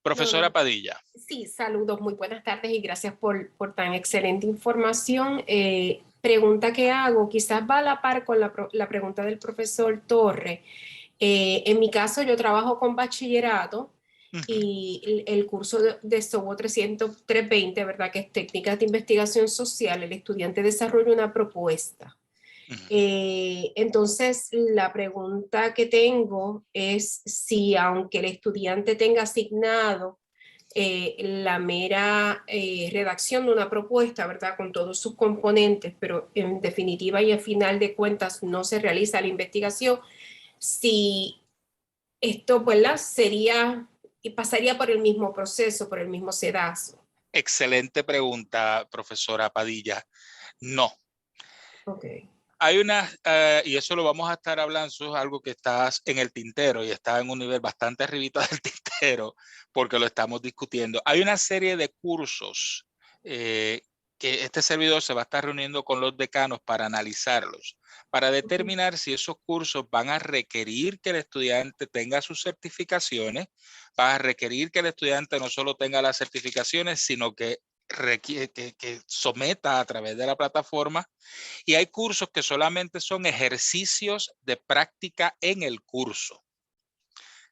Profesora Padilla. Sí, saludos, muy buenas tardes y gracias por tan excelente información. Pregunta que hago, quizás va a la par con la pregunta del profesor Torre. En mi caso, yo trabajo con bachillerato y el curso de SOBO 320, ¿verdad? Que es Técnicas de Investigación Social, el estudiante desarrolla una propuesta. Entonces, la pregunta que tengo es si aunque el estudiante tenga asignado la mera redacción de una propuesta, ¿verdad? Con todos sus componentes, pero en definitiva y al final de cuentas no se realiza la investigación, si esto, ¿verdad? Sería y pasaría por el mismo proceso, por el mismo sedazo. Excelente pregunta, profesora Padilla. No. Okay. Hay una, y eso lo vamos a estar hablando, eso es algo que está en el tintero y está en un nivel bastante arribita del tintero porque lo estamos discutiendo. Hay una serie de cursos que este servidor se va a estar reuniendo con los decanos para analizarlos, para determinar si esos cursos van a requerir que el estudiante tenga sus certificaciones, van a requerir que el estudiante no solo tenga las certificaciones, sino que someta a través de la plataforma, y hay cursos que solamente son ejercicios de práctica en el curso.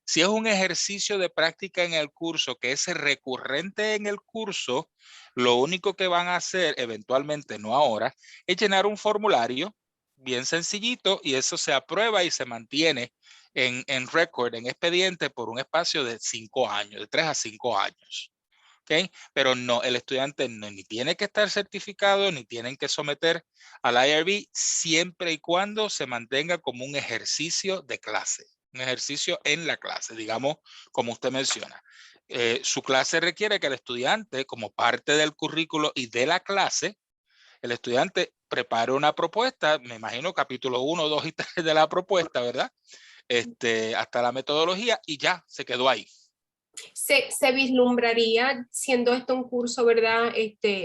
Si es un ejercicio de práctica en el curso que es recurrente en el curso, lo único que van a hacer eventualmente, no ahora, es llenar un formulario bien sencillito y eso se aprueba y se mantiene en record, en expediente por un espacio de 5 años, de 3 a 5 años. ¿Okay? Pero no, el estudiante ni tiene que estar certificado, ni tienen que someter al IRB siempre y cuando se mantenga como un ejercicio de clase, un ejercicio en la clase, digamos, como usted menciona. Su clase requiere que el estudiante, como parte del currículo y de la clase, el estudiante prepare una propuesta, me imagino capítulo 1, 2 y 3 de la propuesta, ¿verdad? Hasta la metodología y ya se quedó ahí. Se vislumbraría, siendo esto un curso, ¿verdad?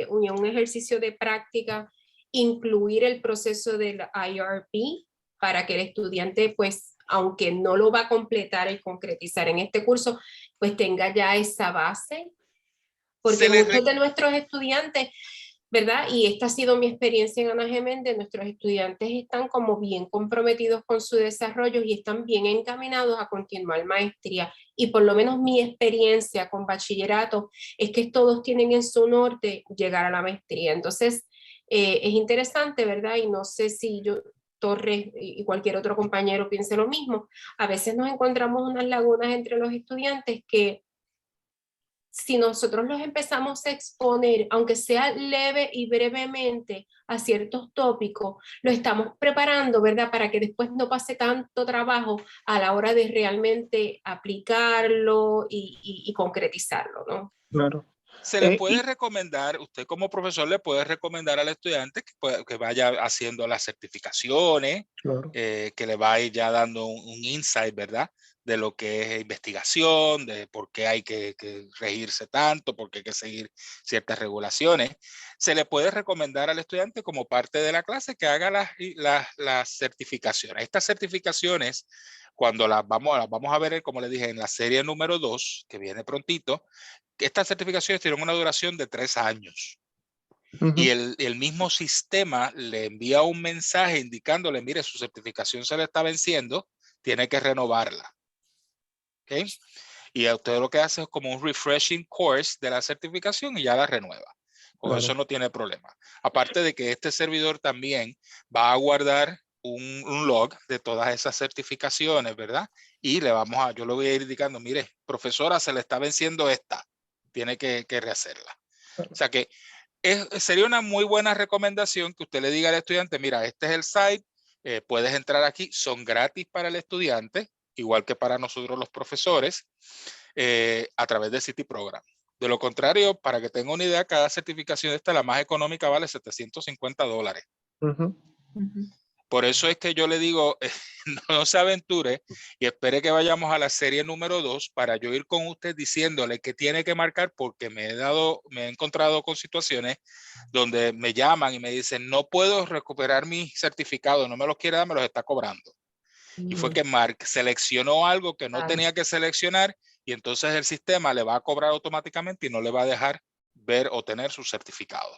Un ejercicio de práctica, incluir el proceso del IRB para que el estudiante, pues, aunque no lo va a completar y concretizar en este curso, pues tenga ya esa base. Porque muchos de nuestros estudiantes ¿verdad? Y esta ha sido mi experiencia en Ana Geméndez. Nuestros estudiantes están como bien comprometidos con su desarrollo y están bien encaminados a continuar maestría. Y por lo menos mi experiencia con bachillerato es que todos tienen en su norte llegar a la maestría. Entonces, es interesante, ¿verdad? Y no sé si yo, Torres y cualquier otro compañero piense lo mismo. A veces nos encontramos unas lagunas entre los estudiantes que si nosotros los empezamos a exponer, aunque sea leve y brevemente, a ciertos tópicos, lo estamos preparando, ¿verdad? Para que después no pase tanto trabajo a la hora de realmente aplicarlo y concretizarlo, ¿no? Claro. Se le puede recomendar, usted como profesor le puede recomendar al estudiante que vaya haciendo las certificaciones, Claro. que le vaya ya dando un insight, ¿verdad? De lo que es investigación, de por qué hay que regirse tanto, por qué hay que seguir ciertas regulaciones. Se le puede recomendar al estudiante como parte de la clase que haga las certificaciones. Estas certificaciones, cuando las vamos a ver, como le dije, en la serie número 2, que viene prontito, estas certificaciones tienen una duración de 3 años. Y el mismo sistema le envía un mensaje indicándole, mire, su certificación se le está venciendo, tiene que renovarla. ¿Okay? Y usted lo que hace es como un refreshing course de la certificación y ya la renueva. Con eso no tiene problema. Aparte de que este servidor también va a guardar un log de todas esas certificaciones, ¿verdad? Y yo le voy a ir indicando, mire, profesora, se le está venciendo esta, tiene que rehacerla. O sea que sería una muy buena recomendación que usted le diga al estudiante, mira, este es el site, puedes entrar aquí, son gratis para el estudiante, igual que para nosotros los profesores, a través de City Program. De lo contrario, para que tenga una idea, cada certificación esta, la más económica, vale $750. Por eso es que yo le digo, no se aventure y espere que vayamos a la serie número 2 para yo ir con usted diciéndole que tiene que marcar, porque me he encontrado con situaciones donde me llaman y me dicen, no puedo recuperar mi certificado, no me los quiere dar, me los está cobrando. Y fue que seleccionó algo que no tenía que seleccionar y entonces el sistema le va a cobrar automáticamente y no le va a dejar ver o tener su certificado.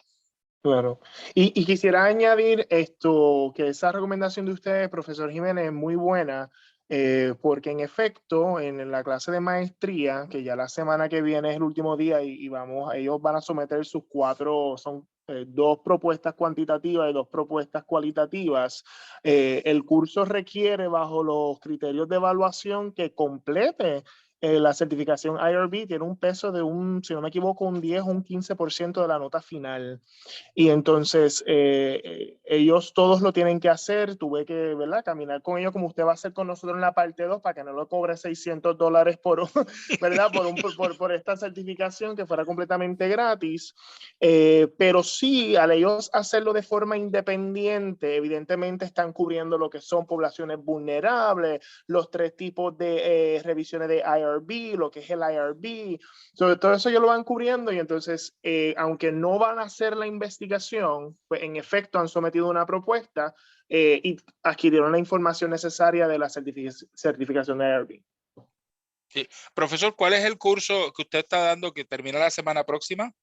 Claro. Y quisiera añadir esto, que esa recomendación de usted, profesor Jiménez, es muy buena, porque en efecto, en la clase de maestría, que ya la semana que viene es el último día y ellos van a someter sus 2 propuestas cuantitativas y 2 propuestas cualitativas. El curso requiere, bajo los criterios de evaluación, que complete la certificación IRB. Tiene un peso de si no me equivoco, un 10 o un 15% de la nota final. Y entonces ellos todos lo tienen que hacer. Tuve que, ¿verdad?, caminar con ellos como usted va a hacer con nosotros en la parte 2 para que no lo cobre $600 ¿verdad? por esta certificación, que fuera completamente gratis. Pero sí, al ellos hacerlo de forma independiente, evidentemente están cubriendo lo que son poblaciones vulnerables, los 3 tipos de revisiones de IRB, lo que es el IRB. Sobre todo eso ellos lo van cubriendo y entonces, aunque no van a hacer la investigación, pues en efecto han sometido una propuesta y adquirieron la información necesaria de la certificación de IRB. Sí. Profesor, ¿cuál es el curso que usted está dando que termina la semana próxima?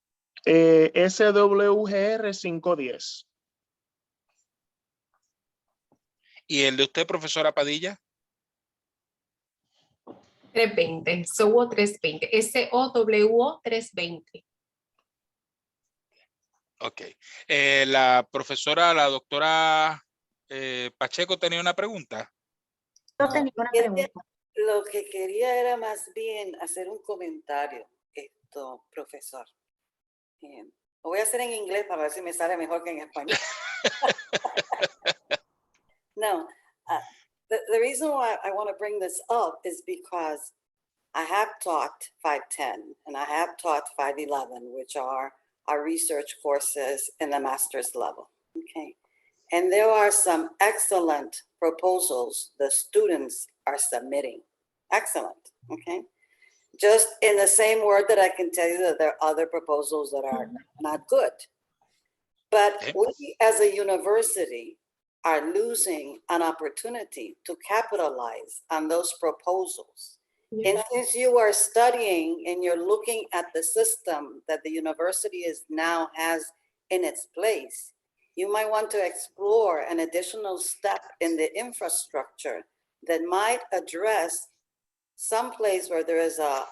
SWGR 510. ¿Y el de usted, profesora Padilla? 320, SOWO 320, SOWO 320. Ok. La profesora, la doctora Pacheco tenía una pregunta. Yo tenía una pregunta. Lo que quería era más bien hacer un comentario, profesor. Lo voy a hacer en inglés para ver si me sale mejor que en español. No, the reason why I want to bring this up is because I have taught 510 and I have taught 511, which are our research courses in the master's level. Okay. And there are some excellent proposals the students are submitting. Excellent. Okay. Just in the same word that I can tell you that there are other proposals that are not good. But we as a university are losing an opportunity to capitalize on those proposals. Yeah. And since you are studying and you're looking at the system that the university is now has in its place. You might want to explore an additional step in the infrastructure that might address some place where there is a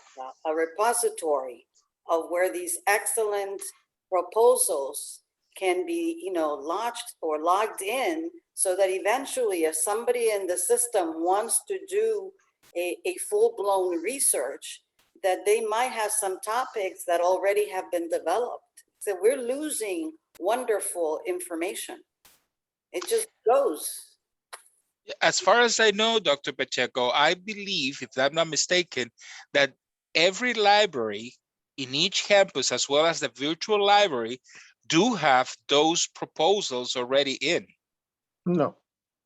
repository of where these excellent proposals can be, you know, launched or logged in, so that eventually if somebody in the system wants to do a full-blown research, that they might have some topics that already have been developed. So we're losing wonderful information. It just goes. As far as I know, Dr. Pacheco, I believe, if I'm not mistaken, that every library in each campus, as well as the virtual library, do have those proposals already in. No.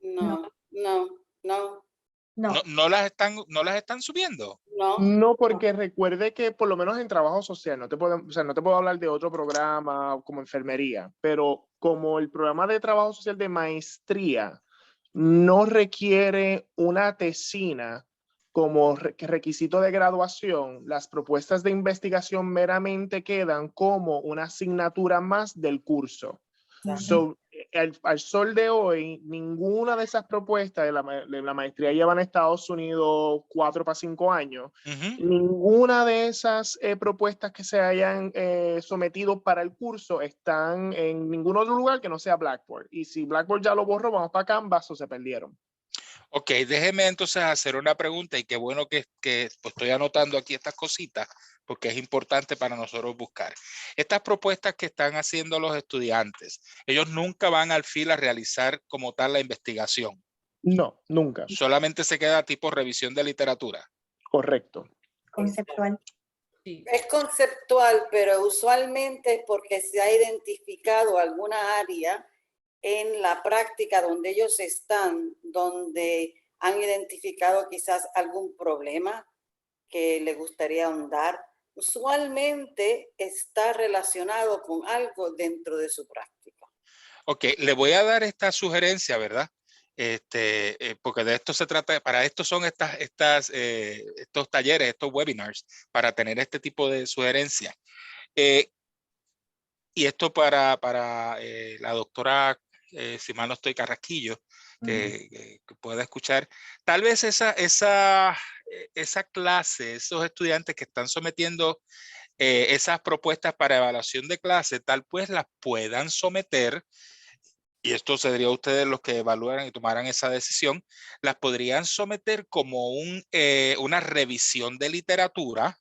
No, no, no, No. No las están subiendo. no. No, porque recuerde que por lo menos en trabajo social, no te puedo hablar de otro programa como enfermería, pero como el programa de trabajo social de maestría no requiere una tesina como requisito de graduación, las propuestas de investigación meramente quedan como una asignatura más del curso. So, al sol de hoy, ninguna de esas propuestas de la maestría lleva en Estados Unidos 4 para 5 años. Ninguna de esas propuestas que se hayan sometido para el curso están en ningún otro lugar que no sea Blackboard. Y si Blackboard ya lo borró, vamos para Canvas o se perdieron. Ok, déjeme entonces hacer una pregunta, y qué bueno que pues estoy anotando aquí estas cositas, porque es importante para nosotros buscar. Estas propuestas que están haciendo los estudiantes, ellos nunca van al FIL a realizar como tal la investigación. No, nunca. Solamente se queda tipo revisión de literatura. Correcto. Conceptual. Es conceptual, pero usualmente es porque se ha identificado alguna área en la práctica donde ellos están, donde han identificado quizás algún problema que le gustaría ahondar. Usualmente está relacionado con algo dentro de su práctica. Ok, le voy a dar esta sugerencia, ¿verdad? Porque de esto se trata, para esto son estos talleres, estos webinars, para tener este tipo de sugerencias. Y esto para la doctora, si mal no estoy, Carrasquillo, que pueda escuchar. Tal vez esa clase, esos estudiantes que están sometiendo esas propuestas para evaluación de clase, tal pues las puedan someter, y esto sería ustedes los que evaluaran y tomaran esa decisión, las podrían someter como una revisión de literatura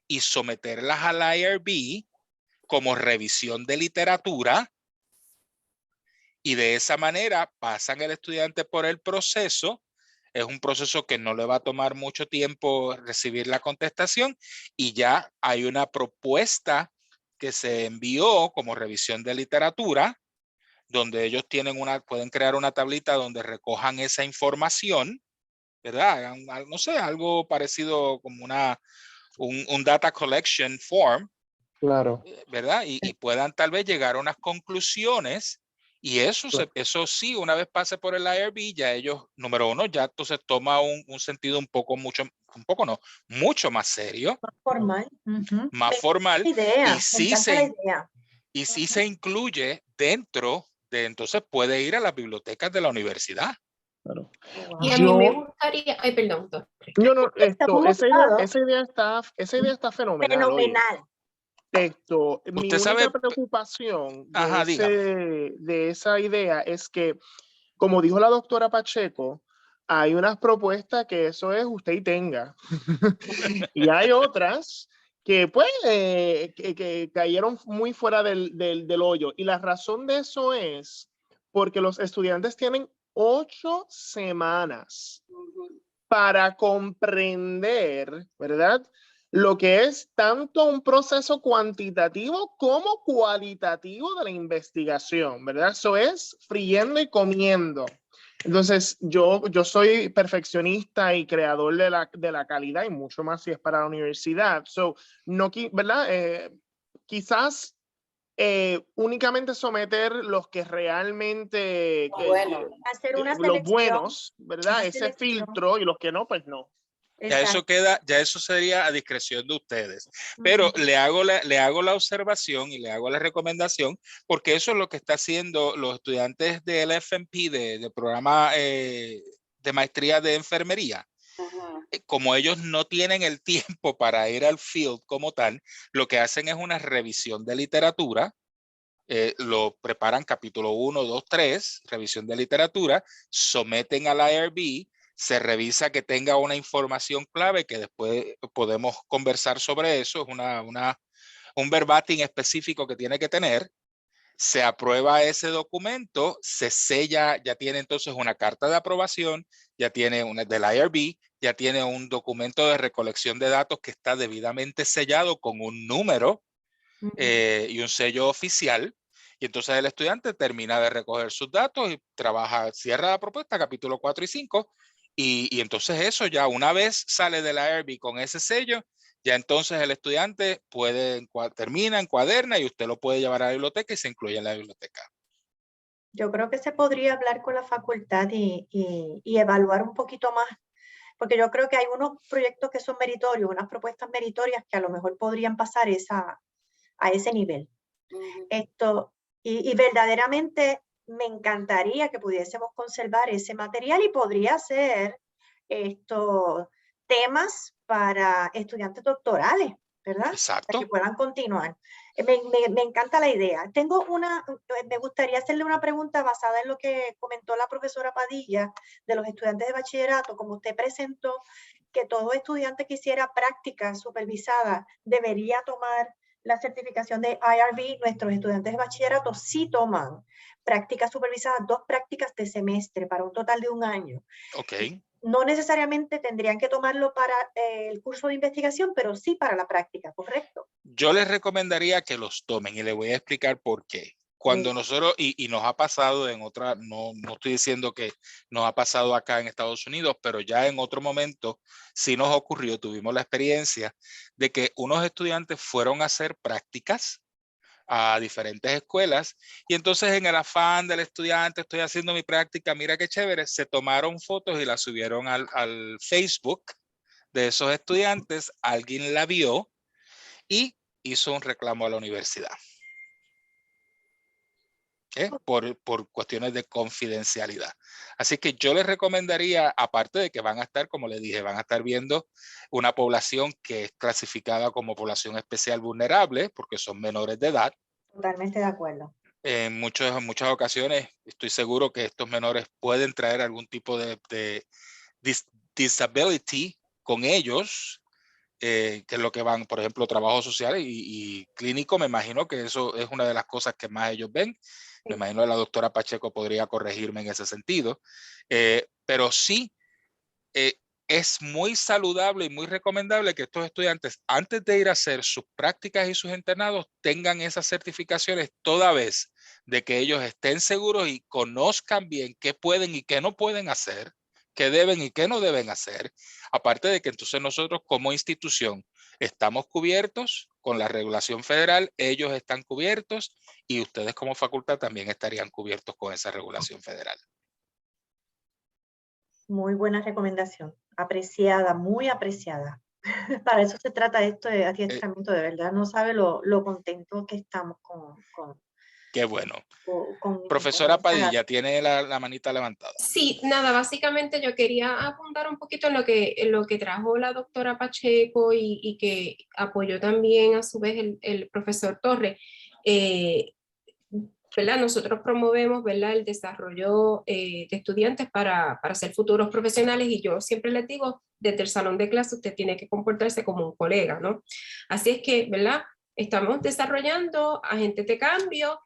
y someterlas al IRB como revisión de literatura, y de esa manera pasan el estudiante por el proceso. Es un proceso que no le va a tomar mucho tiempo recibir la contestación, y ya hay una propuesta que se envió como revisión de literatura, donde ellos pueden crear una tablita donde recojan esa información, ¿verdad? No sé, algo parecido como un data collection form. Claro. ¿Verdad? Y puedan tal vez llegar a unas conclusiones, y eso sí, una vez pase por el IRB, ya ellos, número uno, ya entonces toma un sentido mucho más serio, Más formal. más formal, Idea. y sí se incluye dentro de, entonces puede ir a las bibliotecas de la universidad. Claro. Y a mí me gustaría, ay, perdón, doctor. Esa idea está fenomenal. Oye. Mi única preocupación de esa idea es que, como dijo la doctora Pacheco, hay unas propuestas que eso es usted y tenga. Y hay otras que pues que cayeron muy fuera del hoyo. Y la razón de eso es porque los estudiantes tienen 8 semanas para comprender, ¿verdad?, lo que es tanto un proceso cuantitativo como cualitativo de la investigación, ¿verdad? Eso es friendo y comiendo. Entonces, yo soy perfeccionista y creador de la calidad, y mucho más si es para la universidad. So, no, ¿verdad? Quizás únicamente someter los que realmente, hacer una los selección, buenos, ¿verdad? Ese selección. filtro, y los que no, pues no. Ya eso Exacto. queda, ya eso sería a discreción de ustedes. Pero le hago la observación y le hago la recomendación, porque eso es lo que está haciendo los estudiantes del FNP, de programa de maestría de enfermería. Ajá. Como ellos no tienen el tiempo para ir al field como tal, lo que hacen es una revisión de literatura. Lo preparan capítulo 1, 2, 3, revisión de literatura, someten al IRB, se revisa que tenga una información clave que después podemos conversar sobre eso, es un verbatim específico que tiene que tener, se aprueba ese documento, se sella, ya tiene entonces una carta de aprobación, ya tiene una del IRB, ya tiene un documento de recolección de datos que está debidamente sellado con un número y un sello oficial. Y entonces el estudiante termina de recoger sus datos y trabaja, cierra la propuesta, capítulo 4 y 5. Y entonces eso ya una vez sale de la IRB con ese sello, ya entonces el estudiante termina, encuaderna y usted lo puede llevar a la biblioteca y se incluye en la biblioteca. Yo creo que se podría hablar con la facultad y evaluar un poquito más, porque yo creo que hay unos proyectos que son meritorios, unas propuestas meritorias que a lo mejor podrían pasar a ese nivel. Y verdaderamente me encantaría que pudiésemos conservar ese material y podría ser temas para estudiantes doctorales, ¿verdad? Exacto. Para que puedan continuar. Me encanta la idea. Me gustaría hacerle una pregunta basada en lo que comentó la profesora Padilla de los estudiantes de bachillerato. Como usted presentó que todo estudiante que hiciera práctica supervisada debería tomar la certificación de IRB, nuestros estudiantes de bachillerato sí toman prácticas supervisadas, 2 prácticas de semestre para un total de 1 año. Ok. No necesariamente tendrían que tomarlo para el curso de investigación, pero sí para la práctica, ¿correcto? Yo les recomendaría que los tomen y les voy a explicar por qué. Cuando nosotros, y nos ha pasado en otra, no estoy diciendo que nos ha pasado acá en Estados Unidos, pero ya en otro momento sí nos ocurrió, tuvimos la experiencia de que unos estudiantes fueron a hacer prácticas a diferentes escuelas y entonces en el afán del estudiante, estoy haciendo mi práctica, mira qué chévere, se tomaron fotos y las subieron al Facebook de esos estudiantes, alguien la vio y hizo un reclamo a la universidad. Por cuestiones de confidencialidad. Así que yo les recomendaría, aparte de que van a estar, como les dije, van a estar viendo una población que es clasificada como población especial vulnerable, porque son menores de edad. Totalmente de acuerdo. En muchas ocasiones estoy seguro que estos menores pueden traer algún tipo de disability con ellos, que es lo que van, por ejemplo, trabajo social y clínico. Me imagino que eso es una de las cosas que más ellos ven. Me imagino que la doctora Pacheco podría corregirme en ese sentido. Pero sí, es muy saludable y muy recomendable que estos estudiantes, antes de ir a hacer sus prácticas y sus internados, tengan esas certificaciones toda vez de que ellos estén seguros y conozcan bien qué pueden y qué no pueden hacer, qué deben y qué no deben hacer. Aparte de que entonces nosotros como institución estamos cubiertos con la regulación federal, ellos están cubiertos y ustedes como facultad también estarían cubiertos con esa regulación federal. Muy buena recomendación, apreciada, muy apreciada. Para eso se trata esto de adiestramiento, de verdad, no sabe lo contento que estamos con Qué bueno. con Profesora esta- Padilla, tiene la manita levantada. Sí, nada, básicamente yo quería apuntar un poquito en lo que trajo la doctora Pacheco y que apoyó también a su vez el profesor Torres. ¿Verdad? Nosotros promovemos, ¿verdad?, el desarrollo de estudiantes para ser futuros profesionales y yo siempre les digo, desde el salón de clase usted tiene que comportarse como un colega, ¿no? Así es que, ¿verdad?, estamos desarrollando agentes de cambio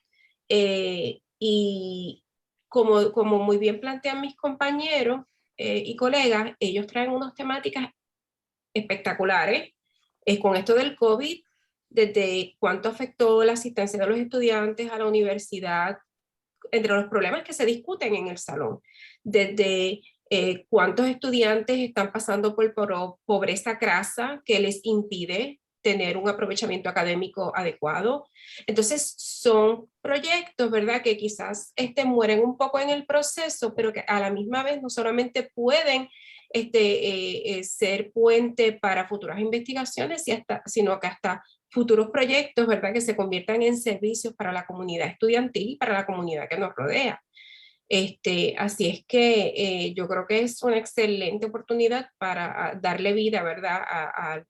y como muy bien plantean mis compañeros y colegas, ellos traen unas temáticas espectaculares con esto del COVID, desde cuánto afectó la asistencia de los estudiantes a la universidad, entre los problemas que se discuten en el salón, desde cuántos estudiantes están pasando por pobreza crasa que les impide tener un aprovechamiento académico adecuado. Entonces son proyectos, ¿verdad?, que quizás mueren un poco en el proceso, pero que a la misma vez no solamente pueden ser puente para futuras investigaciones, sino que hasta futuros proyectos, ¿verdad? Que se conviertan en servicios para la comunidad estudiantil y para la comunidad que nos rodea. Así es que yo creo que es una excelente oportunidad para darle vida, ¿verdad?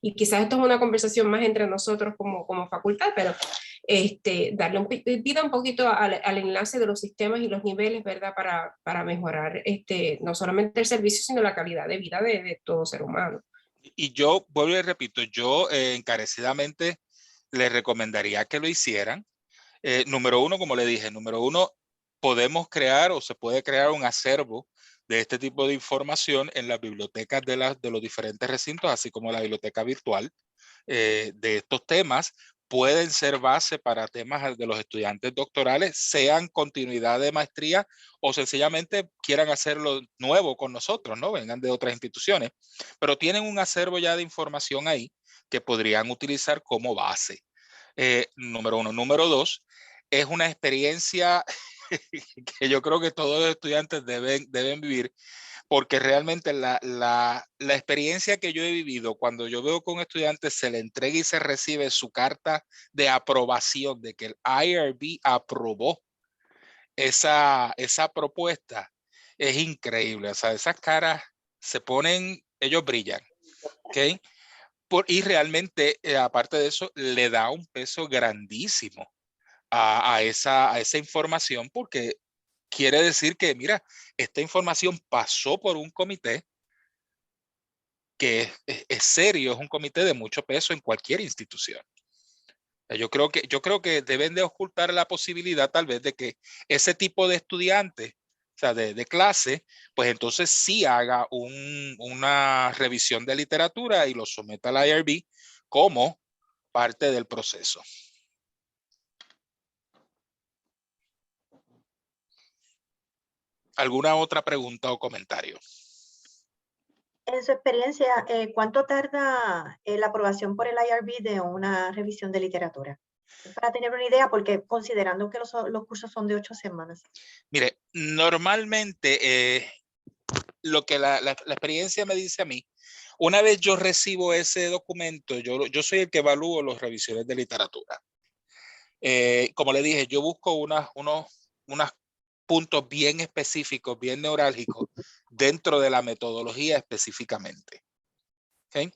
Y quizás esto es una conversación más entre nosotros como facultad, pero darle vida un poquito al enlace de los sistemas y los niveles, ¿verdad? Para mejorar no solamente el servicio, sino la calidad de vida de todo ser humano. Y yo, vuelvo y repito, yo encarecidamente les recomendaría que lo hicieran. Número uno, como le dije, número uno, podemos crear o se puede crear un acervo de este tipo de información en las bibliotecas de los diferentes recintos, así como la biblioteca virtual de estos temas. Pueden ser base para temas de los estudiantes doctorales, sean continuidad de maestría o sencillamente quieran hacerlo nuevo con nosotros, ¿no? Vengan de otras instituciones, pero tienen un acervo ya de información ahí que podrían utilizar como base. Número uno. Número dos, es una experiencia que yo creo que todos los estudiantes deben vivir, porque realmente la experiencia que yo he vivido cuando yo veo que un estudiante se le entrega y se recibe su carta de aprobación de que el IRB aprobó esa propuesta, es increíble. O sea, esas caras se ponen, ellos brillan, ¿ok? Y realmente, aparte de eso, le da un peso grandísimo a esa información, porque quiere decir que, mira, esta información pasó por un comité que es serio, es un comité de mucho peso en cualquier institución. Yo creo que deben de ocultar la posibilidad tal vez de que ese tipo de estudiante, o sea, de clase, pues entonces sí haga una revisión de literatura y lo someta al IRB como parte del proceso. ¿Alguna otra pregunta o comentario? En su experiencia, ¿cuánto tarda la aprobación por el IRB de una revisión de literatura? Para tener una idea, porque considerando que los cursos son de 8 semanas. Mire, normalmente lo que la experiencia me dice a mí, una vez yo recibo ese documento, yo soy el que evalúo las revisiones de literatura. Como le dije, yo busco unos puntos bien específicos, bien neurálgicos dentro de la metodología específicamente. ¿Okay?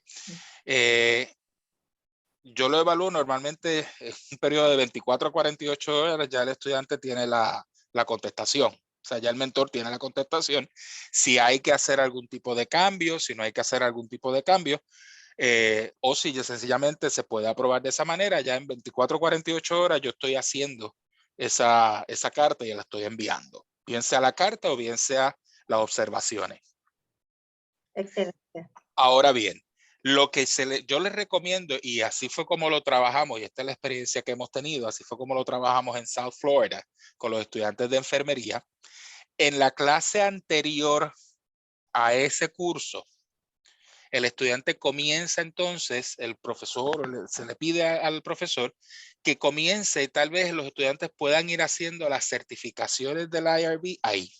Yo lo evalúo normalmente en un periodo de 24 a 48 horas, ya el estudiante tiene la contestación. O sea, ya el mentor tiene la contestación. Si hay que hacer algún tipo de cambio, si no hay que hacer algún tipo de cambio, o si ya sencillamente se puede aprobar de esa manera, ya en 24 o 48 horas yo estoy haciendo esa carta y la estoy enviando. Bien sea la carta o bien sea las observaciones. Excelente. Ahora bien, lo que yo les recomiendo, y así fue como lo trabajamos, y esta es la experiencia que hemos tenido, así fue como lo trabajamos en South Florida con los estudiantes de enfermería. En la clase anterior a ese curso, el estudiante comienza entonces, el profesor, se le pide al profesor que comience y tal vez los estudiantes puedan ir haciendo las certificaciones del IRB ahí.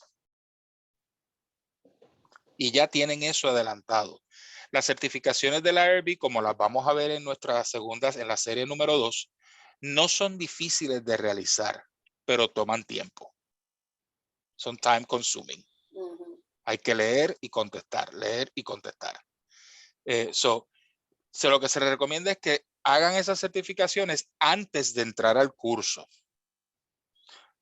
Y ya tienen eso adelantado. Las certificaciones del IRB, como las vamos a ver en nuestras segundas, en la serie número 2, no son difíciles de realizar, pero toman tiempo. Son time consuming. Hay que leer y contestar, leer y contestar. Lo que se les recomienda es que hagan esas certificaciones antes de entrar al curso.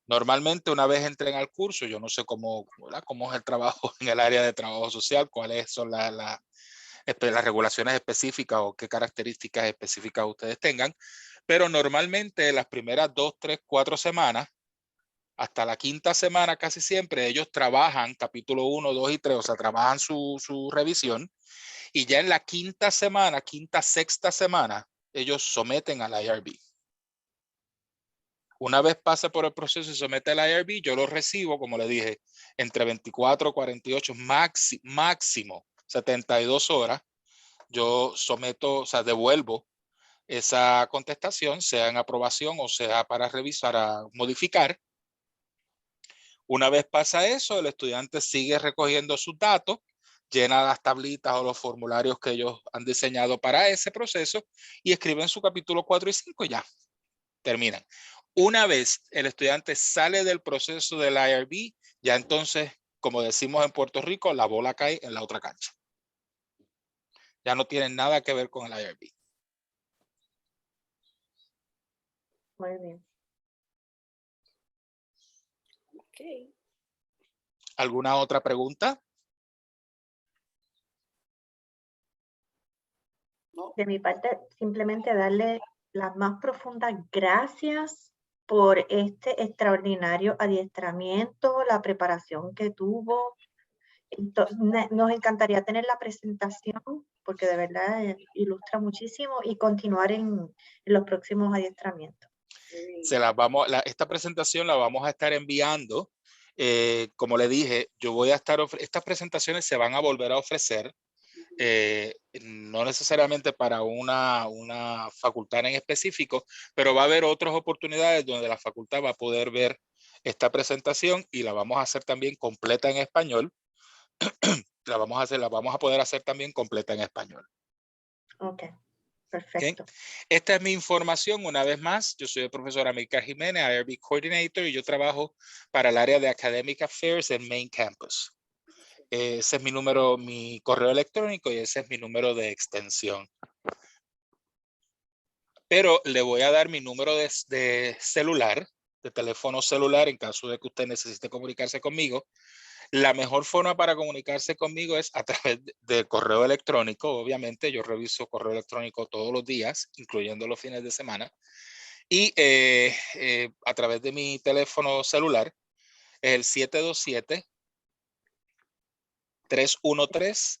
Normalmente una vez entren al curso, yo no sé cómo es el trabajo en el área de trabajo social, cuáles son las regulaciones específicas o qué características específicas ustedes tengan, pero normalmente las primeras 2, 3, 4 semanas, hasta la quinta semana casi siempre, ellos trabajan capítulo 1, 2 y 3, o sea, trabajan su revisión, y ya en la quinta semana, sexta semana, ellos someten al IRB. Una vez pasa por el proceso y somete al IRB, yo lo recibo, como le dije, entre 24 y 48, máximo 72 horas. Yo someto, o sea, devuelvo esa contestación, sea en aprobación o sea para revisar, a modificar. Una vez pasa eso, el estudiante sigue recogiendo sus datos, llena las tablitas o los formularios que ellos han diseñado para ese proceso y escriben su capítulo 4 y 5 y ya, terminan. Una vez el estudiante sale del proceso del IRB, ya entonces, como decimos en Puerto Rico, la bola cae en la otra cancha. Ya no tienen nada que ver con el IRB. Muy bien. Ok. ¿Alguna otra pregunta? No. De mi parte, simplemente darle las más profundas gracias por este extraordinario adiestramiento, la preparación que tuvo. Nos encantaría tener la presentación porque de verdad ilustra muchísimo y continuar en los próximos adiestramientos. Esta presentación la vamos a estar enviando. Como le dije, yo voy a estar, estas presentaciones se van a volver a ofrecer, no necesariamente para una facultad en específico, pero va a haber otras oportunidades donde la facultad va a poder ver esta presentación y la vamos a hacer también completa en español. La vamos a poder hacer también completa en español. Ok, perfecto. Okay. Esta es mi información. Una vez más, yo soy el profesor Amílcar Jiménez, IRB Coordinator, y yo trabajo para el área de Academic Affairs en Main Campus. Ese es mi número, mi correo electrónico, y ese es mi número de extensión. Pero le voy a dar mi número de celular, de teléfono celular, en caso de que usted necesite comunicarse conmigo. La mejor forma para comunicarse conmigo es a través del correo electrónico. Obviamente, yo reviso correo electrónico todos los días, incluyendo los fines de semana. Y a través de mi teléfono celular, es el 727-313-8339. 313.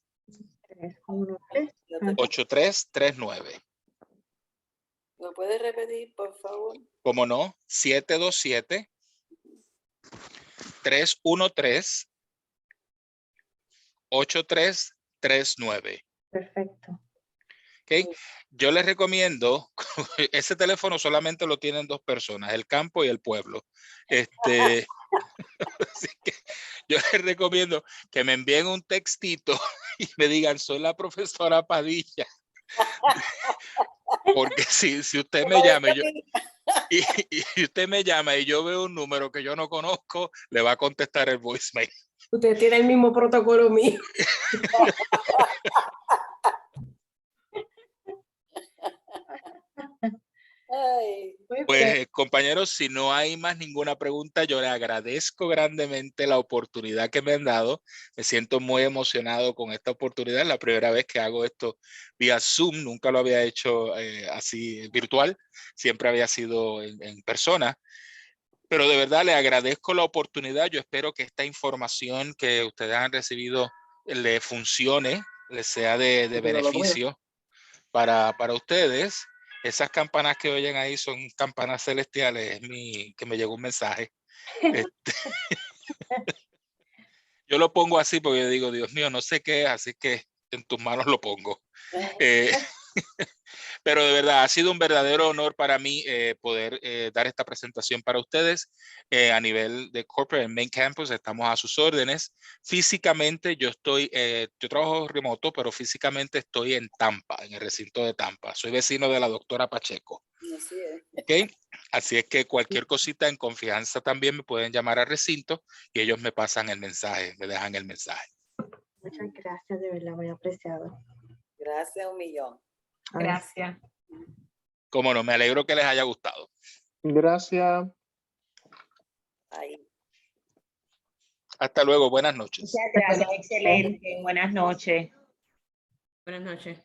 ¿Lo puedes repetir, por favor? ¿Cómo no? 727-313-8339. Perfecto. Okay. Yo les recomiendo, ese teléfono solamente lo tienen dos personas, el campo y el pueblo. Así que yo les recomiendo que me envíen un textito y me digan, soy la profesora Padilla. Porque si usted me llama y usted me llama y yo veo un número que yo no conozco, le va a contestar el voicemail. Usted tiene el mismo protocolo mío. Ay, Pues compañeros, si no hay más ninguna pregunta, yo le agradezco grandemente la oportunidad que me han dado. Me siento muy emocionado con esta oportunidad. Es la primera vez que hago esto vía Zoom. Nunca lo había hecho así virtual. Siempre había sido en persona. Pero de verdad le agradezco la oportunidad. Yo espero que esta información que ustedes han recibido le funcione, les sea de beneficio para ustedes. Esas campanas que oyen ahí son campanas celestiales. Que me llegó un mensaje. Yo lo pongo así porque yo digo, Dios mío, no sé qué es, así que en tus manos lo pongo. Eh, Pero de verdad, ha sido un verdadero honor para mí poder dar esta presentación para ustedes a nivel de Corporate Main Campus. Estamos a sus órdenes. Físicamente yo trabajo remoto, pero físicamente estoy en Tampa, en el recinto de Tampa. Soy vecino de la doctora Pacheco. así es. ¿Okay? Así es que cualquier cosita en confianza también me pueden llamar al recinto y ellos me pasan el mensaje, me dejan el mensaje. Muchas gracias, de verdad, muy apreciado. Gracias un millón. Gracias. Cómo no, me alegro que les haya gustado. Gracias. Ahí. Hasta luego, buenas noches. Muchas gracias, excelente. Buenas noches. Buenas noches.